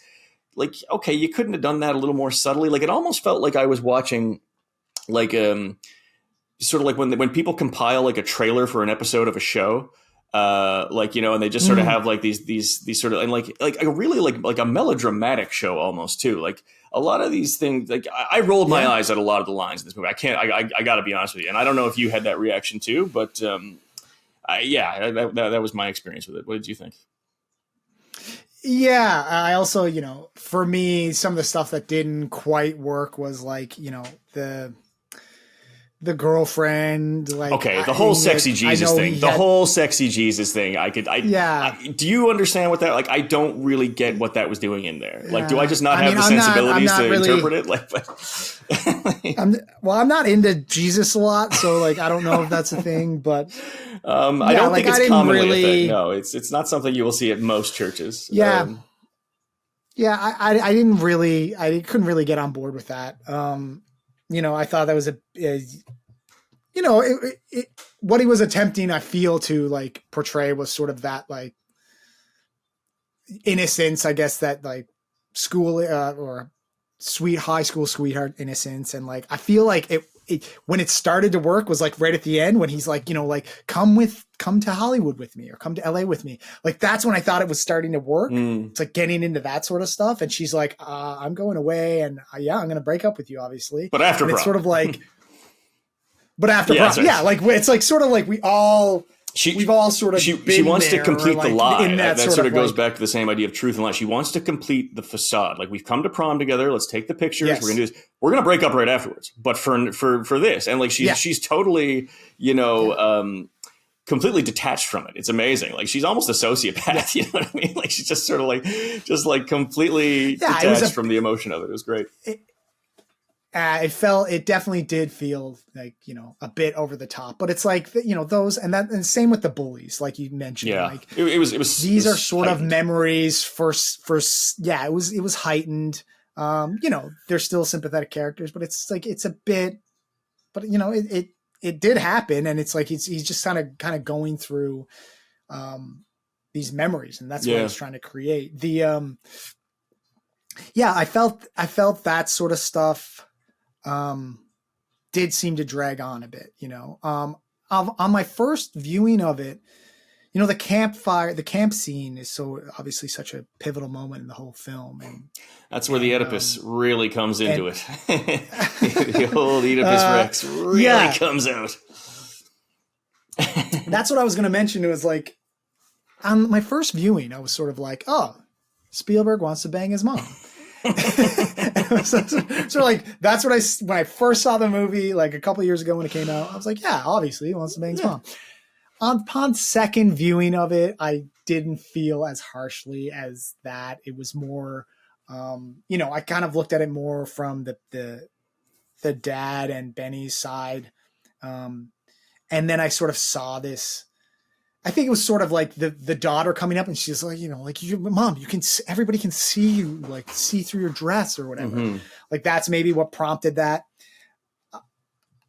like, okay, you couldn't have done that a little more subtly. Like, it almost felt like I was watching, like, sort of like when people compile, like, a trailer for an episode of a show, like, and they just sort of have, like, these sort of, and like a really like a melodramatic show almost too. Like, a lot of these things, like, I rolled my eyes at a lot of the lines in this movie. I got to be honest with you. And I don't know if you had that reaction too, but that was my experience with it. What did you think? Yeah, I also, for me, some of the stuff that didn't quite work was, like, the girlfriend, like, okay, the whole sexy Jesus thing. The whole sexy Jesus thing. Do you understand what that? Like, I don't really get what that was doing in there. Like, do I just not have the sensibilities to interpret it? Like, I'm not into Jesus a lot, so, like, I don't know if that's a thing. But I don't think it's commonly a thing. No, it's not something you will see at most churches. Yeah, I couldn't really get on board with that. I thought that was what he was attempting, I feel, to, like, portray was sort of that, like, innocence, I guess, that, like, school or sweet high school sweetheart innocence. And, like, I feel like it when it started to work was, like, right at the end when he's like, like, come to Hollywood with me or come to LA with me. Like, that's when I thought it was starting to work. It's like getting into that sort of stuff. And she's like, I'm going away, and I'm going to break up with you, obviously. But after prom. It's sort of like, but after prom. Yeah. Like, it's like sort of like we've all sort of she wants to complete the lie. In that sort of goes back to the same idea of truth and lie. She wants to complete the facade. Like, we've come to prom together. Let's take the pictures. Yes. We're going to do this. We're going to break up right afterwards. But for this, and, like, she's totally, completely detached from it. It's amazing. Like, she's almost a sociopath. You know what I mean? Like, she's just sort of like completely detached from the emotion of it. It was great. It definitely did feel like, a bit over the top, but it's like, those, and same with the bullies, like you mentioned. Yeah. Like, it was these are sort heightened. Of memories for it was heightened. They're still sympathetic characters, but it's like, it's a bit, but it did happen. And it's like, he's just kind of going through, these memories, and that's what I was trying to create. I felt that sort of stuff did seem to drag on a bit, on my first viewing of it. The camp scene is so obviously such a pivotal moment in the whole film. And that's where the Oedipus really comes into it. The old Oedipus Rex really comes out. That's what I was going to mention. It was like, on my first viewing, I was sort of like, oh, Spielberg wants to bang his mom. So like, that's what when I first saw the movie, like a couple of years ago when it came out, I was like, yeah, obviously he wants to bang his mom. Upon second viewing of it, I didn't feel as harshly as that. It was more, I kind of looked at it more from the dad and Benny's side. And then I sort of saw this, I think it was sort of like the daughter coming up and she's like, Mom, everybody can see you, like see through your dress or whatever. Mm-hmm. Like that's maybe what prompted that.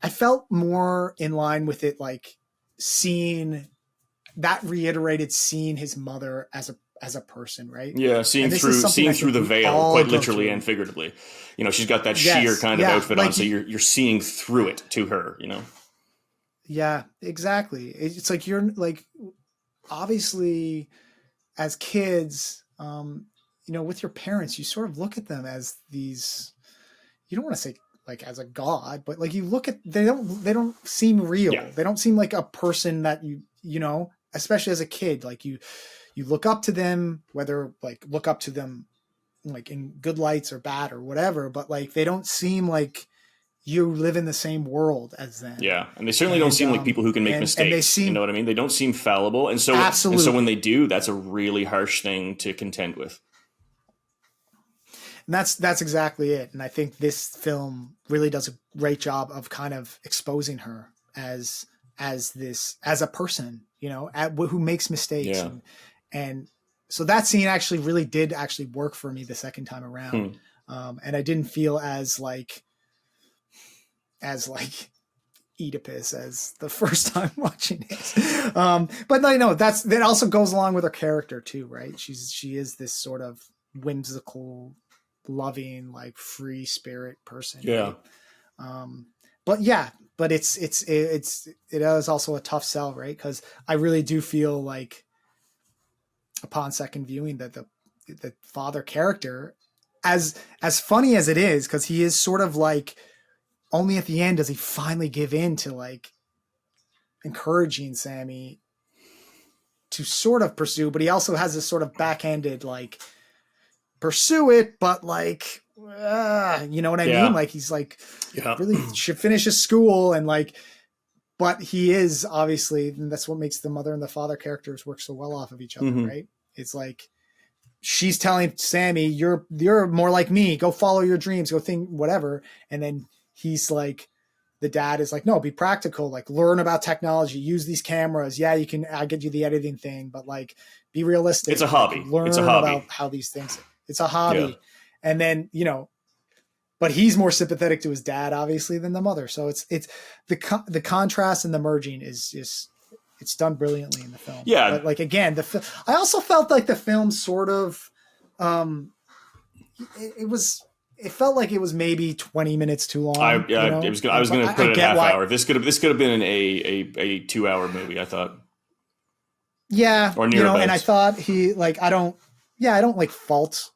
I felt more in line with it, like, seeing his mother as a person, right? Yeah, seeing through the veil, quite literally and figuratively. She's got that sheer kind of outfit on, so you're seeing through it to her. Yeah, exactly. It's like you're like, obviously, as kids, with your parents, you sort of look at them as these. You don't want to say like as a god, but like you look at, they don't seem real. Yeah. They don't seem like a person that especially as a kid, like you look up to them, whether like look up to them like in good lights or bad or whatever, but like they don't seem like you live in the same world as them. Yeah. And they certainly don't seem like people who can make mistakes. You know what I mean? They don't seem fallible. And so, absolutely. And so when they do, that's a really harsh thing to contend with. And that's exactly it. And I think this film really does a great job of kind of exposing her as a person, who makes mistakes. Yeah. And so that scene actually really did work for me the second time around. And I didn't feel as like Oedipus as the first time watching it. But no, that also goes along with her character too, right? She is this sort of whimsical, loving, like free spirit person. Yeah. Right? But it is also a tough sell, right? Because I really do feel like upon second viewing that the father character, as funny as it is, because he is sort of like, only at the end does he finally give in to like encouraging Sammy to sort of pursue, but he also has this sort of backhanded like pursue it, but like, you know what I mean? Like he's like, really should finish his school and like, but he is obviously, and that's what makes the mother and the father characters work so well off of each other, mm-hmm. right? It's like, she's telling Sammy, you're more like me, go follow your dreams, go think whatever. And then he's like, the dad is like, no, be practical, like learn about technology, use these cameras. Yeah, I'll get you the editing thing, but like be realistic. It's a hobby. Like, learn it's a hobby. About how these things, it's a hobby. Yeah. And then, but he's more sympathetic to his dad, obviously, than the mother. So it's the contrast and the merging is just, it's done brilliantly in the film. Yeah. But like, again, I also felt like the film sort of, it felt like it was maybe 20 minutes too long. I was going to put it at half hour. This could have been a 2 hour movie, I thought. Yeah. Or near and I thought I don't like fault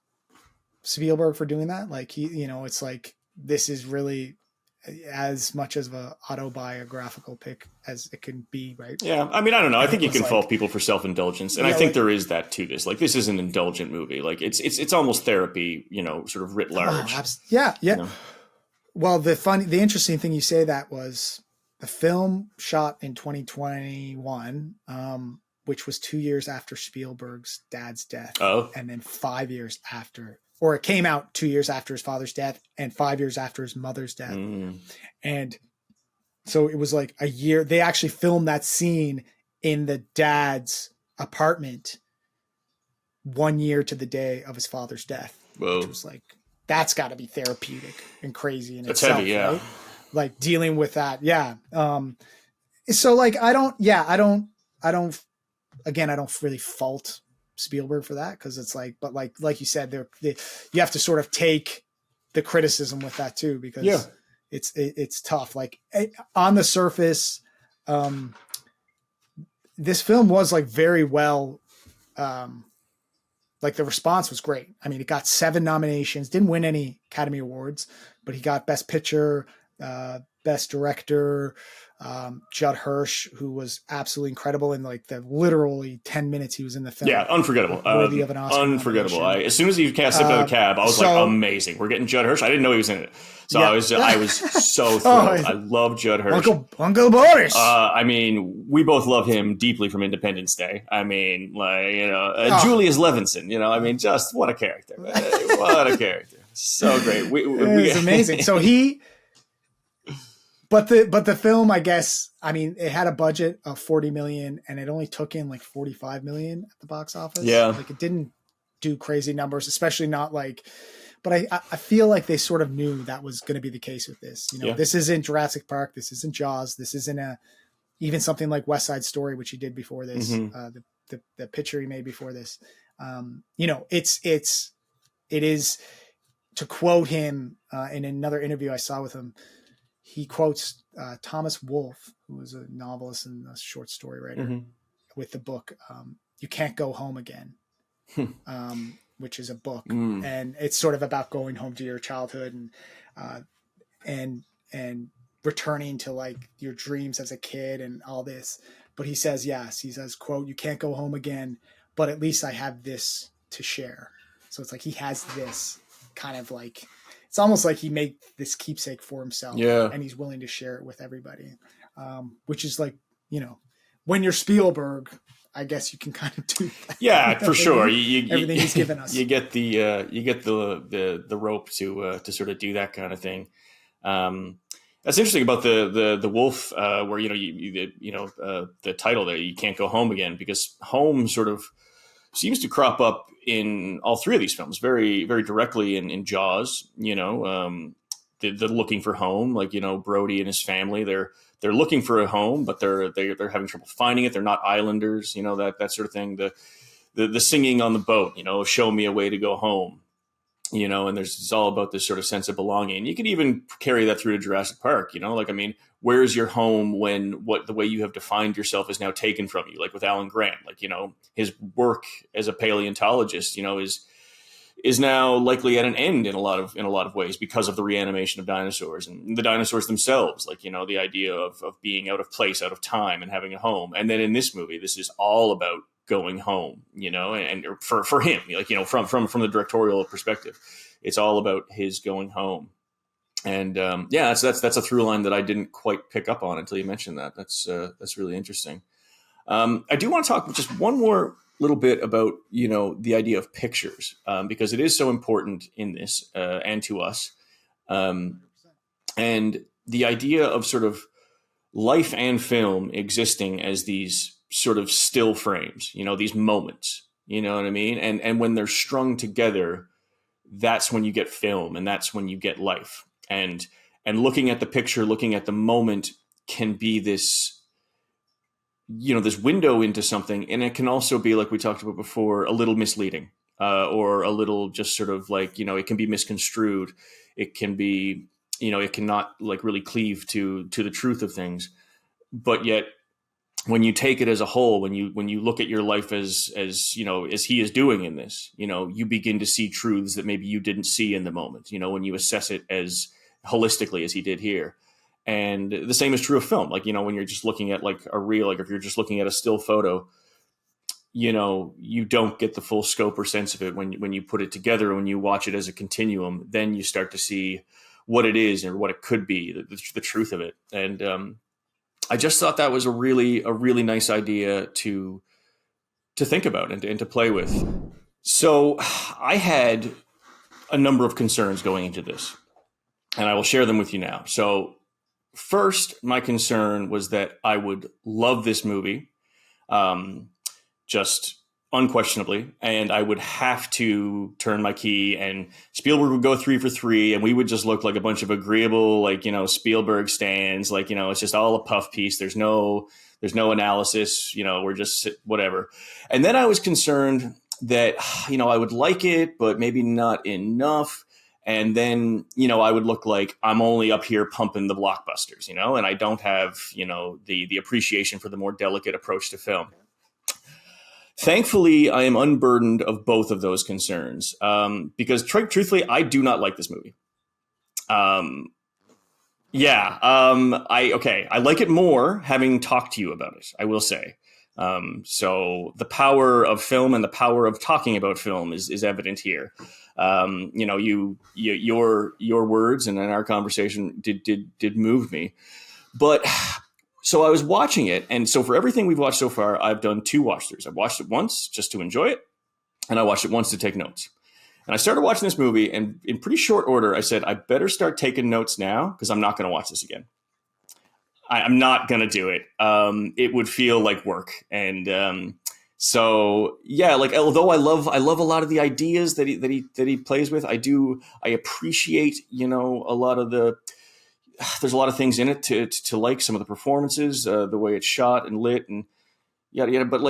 Spielberg for doing that. Like it's like, this is really as much as an autobiographical pick as it can be, right? Yeah. I mean, I don't know. I think you can fault people for self-indulgence. And I think there is that to this. Like, this is an indulgent movie. Like, it's almost therapy, sort of writ large. Yeah. Well, the interesting thing you say that was the film shot in 2021, which was 2 years after Spielberg's dad's death. Oh. And then 5 years after, or it came out 2 years after his father's death and 5 years after his mother's death. Mm. And so it was like a year. They actually filmed that scene in the dad's apartment 1 year to the day of his father's death. Whoa. Which was like, that's got to be therapeutic and crazy in that's itself. Heavy, yeah. Right? Like dealing with that. Yeah. So like, I don't again, I don't really fault Spielberg for that, because it's like, but like you said, you have to sort of take the criticism with that too, because it's tough. Like on the surface, this film was like very well, like the response was great. I mean, it got 7 nominations, didn't win any Academy Awards, but he got Best Picture, Best Director, Judd Hirsch, who was absolutely incredible in like the literally 10 minutes he was in the film. Yeah, unforgettable. Worthy of an Oscar unforgettable. As soon as he stepped out of the cab, I was like, amazing. We're getting Judd Hirsch. I didn't know he was in it. So I was so thrilled. I love Judd Hirsch. Uncle Boris. I mean, we both love him deeply from Independence Day. I mean, like, Julius Levinson, I mean, just what a character. What a character. So great. It's amazing. So But the film, I guess, I mean, it had a budget of 40 million and it only took in like 45 million at the box office. Yeah. Like it didn't do crazy numbers, especially not like, but I feel like they sort of knew that was going to be the case with this. This isn't Jurassic Park. This isn't Jaws. This isn't even something like West Side Story, which he did before this, the picture he made before this. It is, to quote him in another interview I saw with him, he quotes Thomas Wolfe, who was a novelist and a short story writer, with the book "You Can't Go Home Again," which is a book, and it's sort of about going home to your childhood and returning to like your dreams as a kid and all this. But he says, quote, "You can't go home again, but at least I have this to share." So it's like he has this kind of like. It's almost like he made this keepsake for himself, and he's willing to share it with everybody, which is like, when you're Spielberg, I guess you can kind of do that. Yeah, for sure. Everything he's given us. You get the rope to sort of do that kind of thing. That's interesting about the wolf, where the title there, "You Can't Go Home Again," because home sort of seems to crop up in all 3 of these films very, very directly in Jaws. The looking for home, like, Brody and his family, they're looking for a home, but they're having trouble finding it. They're not islanders, that sort of thing. The singing on the boat, "Show me a way to go home," and it's all about this sort of sense of belonging. You could even carry that through to Jurassic Park, like, I mean, where's your home when the way you have defined yourself is now taken from you? Like with Alan Grant, like, his work as a paleontologist, is now likely at an end in a lot of ways because of the reanimation of dinosaurs and the dinosaurs themselves. Like, the idea of being out of place, out of time, and having a home. And then in this movie, this is all about going home, and for him, like, from the directorial perspective, it's all about his going home. And that's a through line that I didn't quite pick up on until you mentioned that. That's really interesting. I do want to talk just one more little bit about, the idea of pictures, because it is so important in this and to us. And the idea of sort of life and film existing as these sort of still frames, these moments, you know what I mean? And when they're strung together, that's when you get film and that's when you get life. And looking at the picture, looking at the moment can be this, this window into something. And it can also be, like we talked about before, a little misleading, or a little just sort of like, it can be misconstrued. It can be, it cannot like really cleave to the truth of things. But yet when you take it as a whole, when you look at your life as he is doing in this, you begin to see truths that maybe you didn't see in the moment, when you assess it as holistically as he did here. And the same is true of film. Like, when you're just looking at like a reel, like if you're just looking at a still photo, you don't get the full scope or sense of it when you put it together, when you watch it as a continuum, then you start to see what it is or what it could be, the truth of it. And I just thought that was a really nice idea to think about and to play with. So I had a number of concerns going into this, and I will share them with you now. So first, my concern was that I would love this movie, just unquestionably, and I would have to turn my key and Spielberg would go 3 for 3 and we would just look like a bunch of agreeable, like, Spielberg stands, like, it's just all a puff piece. There's no There's no analysis. We're just whatever. And then I was concerned that, I would like it, but maybe not enough. And then, I would look like I'm only up here pumping the blockbusters, and I don't have, the appreciation for the more delicate approach to film. Thankfully, I am unburdened of both of those concerns because, truthfully, I do not like this movie. I like it more having talked to you about it, I will say. So the power of film and the power of talking about film is evident here. Your words and in our conversation did move me, but so I was watching it. And so for everything we've watched so far, I've done 2 watch throughs. I've watched it once just to enjoy it. And I watched it once to take notes. And I started watching this movie, and in pretty short order, I said, I better start taking notes now because I'm not going to watch this again. I'm not going to do it. It would feel like work. And although I love a lot of the ideas that he plays with, I appreciate, a lot of there's a lot of things in it to like, some of the performances, the way it's shot and lit and yada, yada. But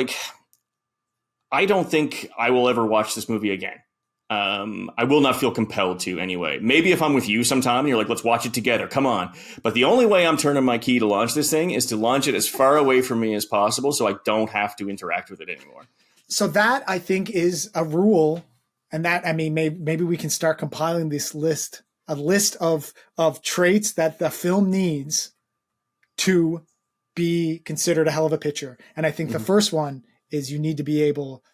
I don't think I will ever watch this movie again. I will not feel compelled to anyway. Maybe if I'm with you sometime and you're like, let's watch it together. Come on. But the only way I'm turning my key to launch this thing is to launch it as far away from me as possible so I don't have to interact with it anymore. So that, I think, is a rule. And that, maybe we can start compiling this list, a list of traits that the film needs to be considered a hell of a picture. And I think the first one is you need to be able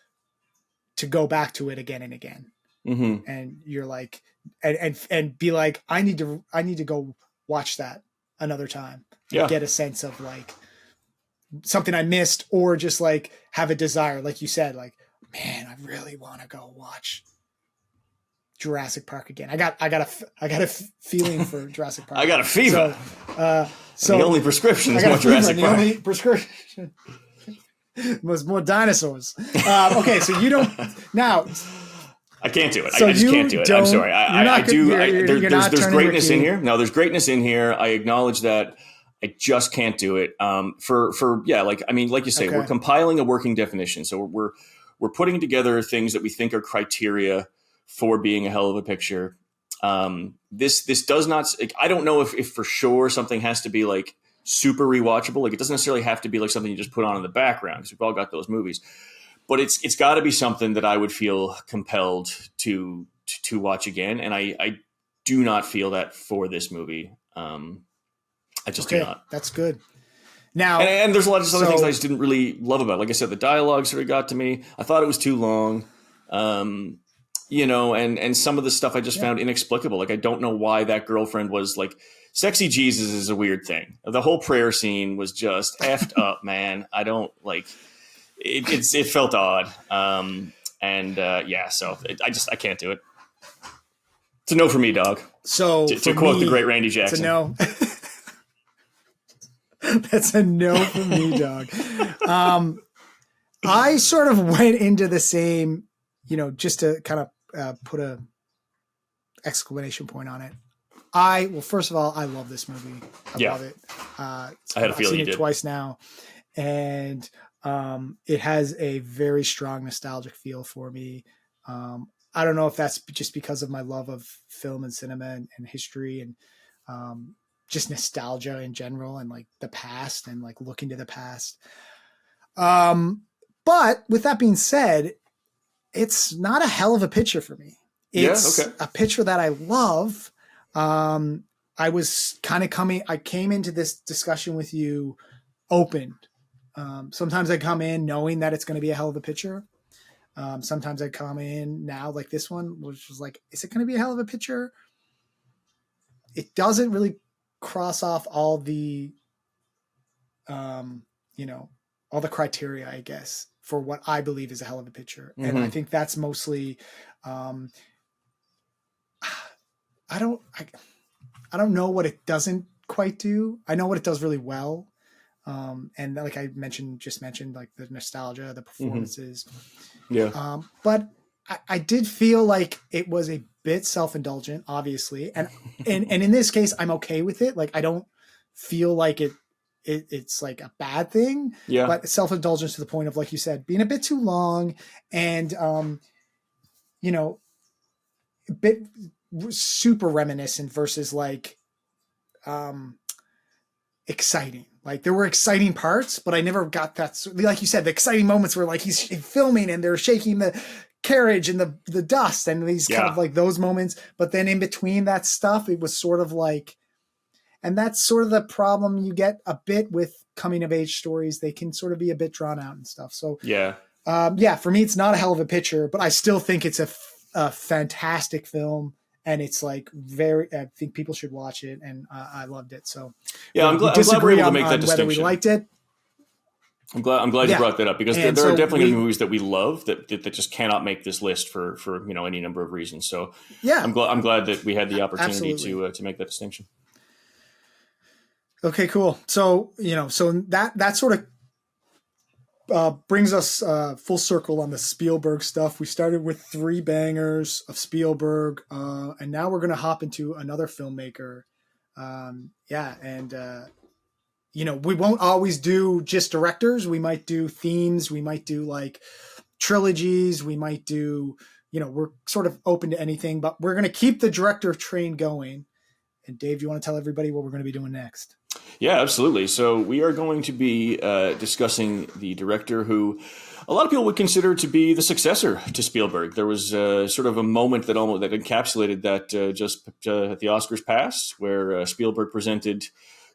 to go back to it again and again. Mm-hmm. And you're like, and be like, I need to go watch that another time. Yeah. Get a sense of something I missed, or just have a desire. Like you said, man, I really want to go watch Jurassic Park again. I got a feeling for Jurassic Park. I got a fever. So the only prescription is more Jurassic Park. The only prescription was more dinosaurs. Okay, so you don't now. I can't do it. I just can't do it. I'm sorry. There's greatness in here. No, there's greatness in here. I acknowledge that. I just can't do it. Like you say, we're compiling a working definition. So we're putting together things that we think are criteria for being a hell of a picture. This does not. I don't know if for sure something has to be super rewatchable. It doesn't necessarily have to be something you just put on in the background because we've all got those movies. But it's got to be something that I would feel compelled to watch again, and I do not feel that for this movie. I just do not. That's good. Now, and there's a lot of other things I just didn't really love about it. Like I said, the dialogue sort of got to me. I thought it was too long, and some of the stuff I just found inexplicable. I don't know why that girlfriend was sexy Jesus is a weird thing. The whole prayer scene was just effed up, man. I don't it felt odd. So I can't do it. It's a no for me, dog. So to quote the great Randy Jackson. It's a no. That's a no for me, dog. I sort of went into the same, just to kind of put a exclamation point on it. First of all, I love this movie. I love it. I had a feeling I've seen it twice now, and it has a very strong nostalgic feel for me. I don't know if that's just because of my love of film and cinema and history and just nostalgia in general and the past and looking to the past. But with that being said, it's not a hell of a picture for me. It's a picture that I love. I was kind of I came into this discussion with you open. Sometimes I come in knowing that it's going to be a hell of a picture. Sometimes I come in now like this one, which was is it going to be a hell of a picture? It doesn't really cross off all the, all the criteria, I guess, for what I believe is a hell of a picture. Mm-hmm. And I think that's mostly, I don't know what it doesn't quite do. I know what it does really well. And like I mentioned the nostalgia, the performances. Mm-hmm. Yeah. But I did feel like it was a bit self-indulgent, obviously. And in this case, I'm okay with it. I don't feel like it it's like a bad thing, Yeah. but self-indulgence to the point of, like you said, being a bit too long and, you know, a bit super reminiscent versus like, exciting. Like there were exciting parts, but I never got that. Like you said, the exciting moments were like he's filming and they're shaking the carriage and the dust and these kind of like those moments. But then in between that stuff, it was sort of like, and that's sort of the problem you get a bit with coming of age stories. They can sort of be a bit drawn out and stuff. So for me, it's not a hell of a picture, but I still think it's a fantastic film. And it's like I think people should watch it, and I loved it. So I'm glad we're able to make that distinction. Whether we liked it. I'm glad you brought that up, because there are definitely going to be movies that we love that just cannot make this list for any number of reasons. So I'm glad that we had the opportunity to make that distinction. Okay, cool. So so that sort of brings us full circle on the Spielberg stuff. We started with 3 bangers of Spielberg, and now we're going to hop into another filmmaker. We won't always do just directors. We might do themes. We might do like trilogies. We might do, we're sort of open to anything, but we're going to keep the director train going. And Dave, do you want to tell everybody what we're going to be doing next? Yeah, absolutely. So we are going to be discussing the director who a lot of people would consider to be the successor to Spielberg. There was sort of a moment that encapsulated that just at the Oscars past, where Spielberg presented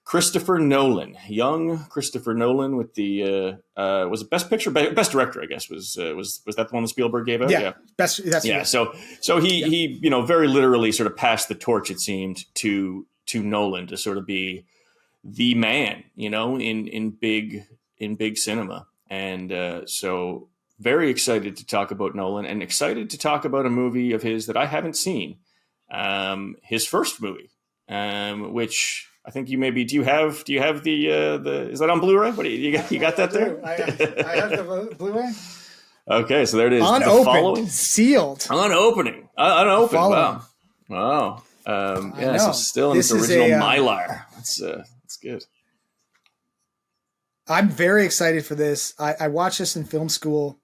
Christopher Nolan, young Christopher Nolan, with the was it Best Picture, Best Director, I guess was that the one that Spielberg gave out? Yeah. Best. That's yeah. So he very literally sort of passed the torch, it seemed, to Nolan to sort of be the man, in big cinema. And so very excited to talk about Nolan, and excited to talk about a movie of his that I haven't seen. His first movie, which I think you maybe, do you have the is that on Blu-ray? What do you got that there? I have the Blu-ray. Okay, so there it is. Unopened, sealed. Unopening. Wow. Wow. So still in its original Mylar. That's good. I'm very excited for this. I watched this in film school,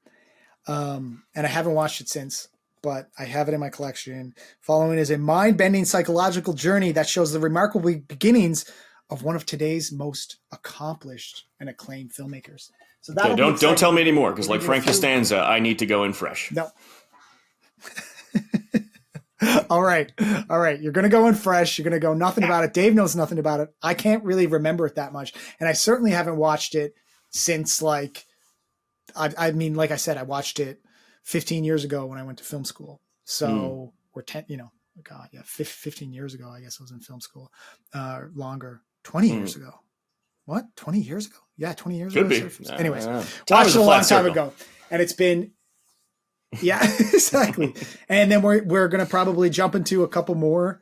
and I haven't watched it since, but I have it in my collection. Following is a mind-bending psychological journey that shows the remarkable beginnings of one of today's most accomplished and acclaimed filmmakers. So don't tell me anymore, because like Frank Costanza, I need to go in fresh. No. All right. You're going to go in fresh. You're going to go nothing about it. Dave knows nothing about it. I can't really remember it that much. And I certainly haven't watched it since like I said, I watched it 15 years ago when I went to film school. So we're 10, 15 years ago, I guess I was in film school, longer, 20 years ago. What? 20 years ago? Yeah. 20 years Could ago. Be. Anyways, watched it a long time ago, and it's been, yeah, exactly. And then we're going to probably jump into a couple more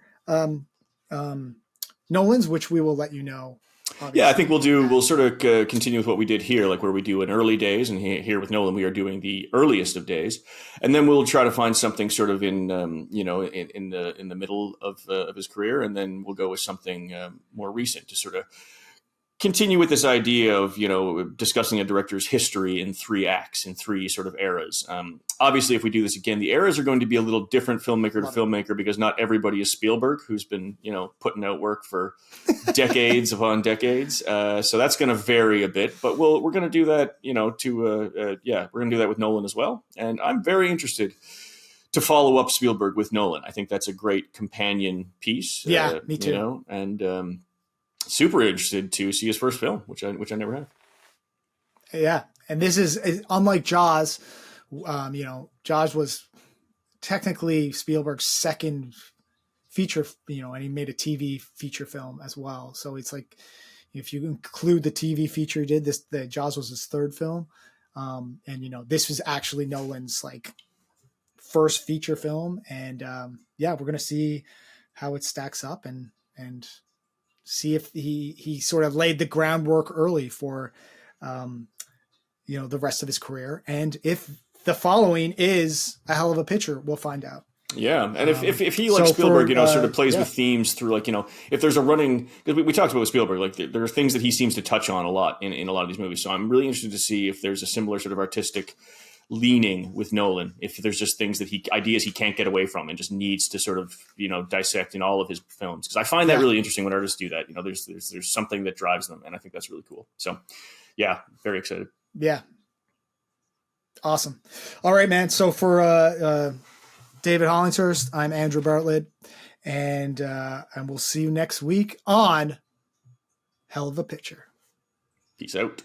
Nolans, which we will let you know. Obviously. Yeah, I think we'll sort of continue with what we did here, like where we do in early days, and here with Nolan we are doing the earliest of days, and then we'll try to find something sort of in the middle of his career, and then we'll go with something more recent to sort of continue with this idea of, discussing a director's history in 3 acts, in 3 sort of eras. Obviously, if we do this again, the eras are going to be a little different filmmaker to filmmaker, because not everybody is Spielberg, who's been, putting out work for decades upon decades. So that's going to vary a bit, but we're going to do that, we're going to do that with Nolan as well. And I'm very interested to follow up Spielberg with Nolan. I think that's a great companion piece. Yeah, me too. And, super interested to see his first film, which I never have. Yeah, and this is unlike Jaws. Jaws was technically Spielberg's second feature, and he made a TV feature film as well. So it's like, if you include the TV feature he did, the Jaws was his third film, and this was actually Nolan's like first feature film, and we're gonna see how it stacks up and see if he sort of laid the groundwork early for, the rest of his career. And if the following is a hell of a picture, we'll find out. Yeah, and if he, like so Spielberg, for, sort of plays yeah. with themes through, like, if there's a running, because we talked about with Spielberg, like there are things that he seems to touch on a lot in a lot of these movies. So I'm really interested to see if there's a similar sort of artistic leaning with Nolan, if there's just things that ideas he can't get away from and just needs to sort of dissect in all of his films. Because I find that really interesting when artists do that. There's something that drives them, and I think that's really cool. So yeah, very excited. Yeah, awesome. All right, man. So for David Hollingsworth, I'm Andrew Bartlett, and we'll see you next week on Hell of a Picture. Peace out.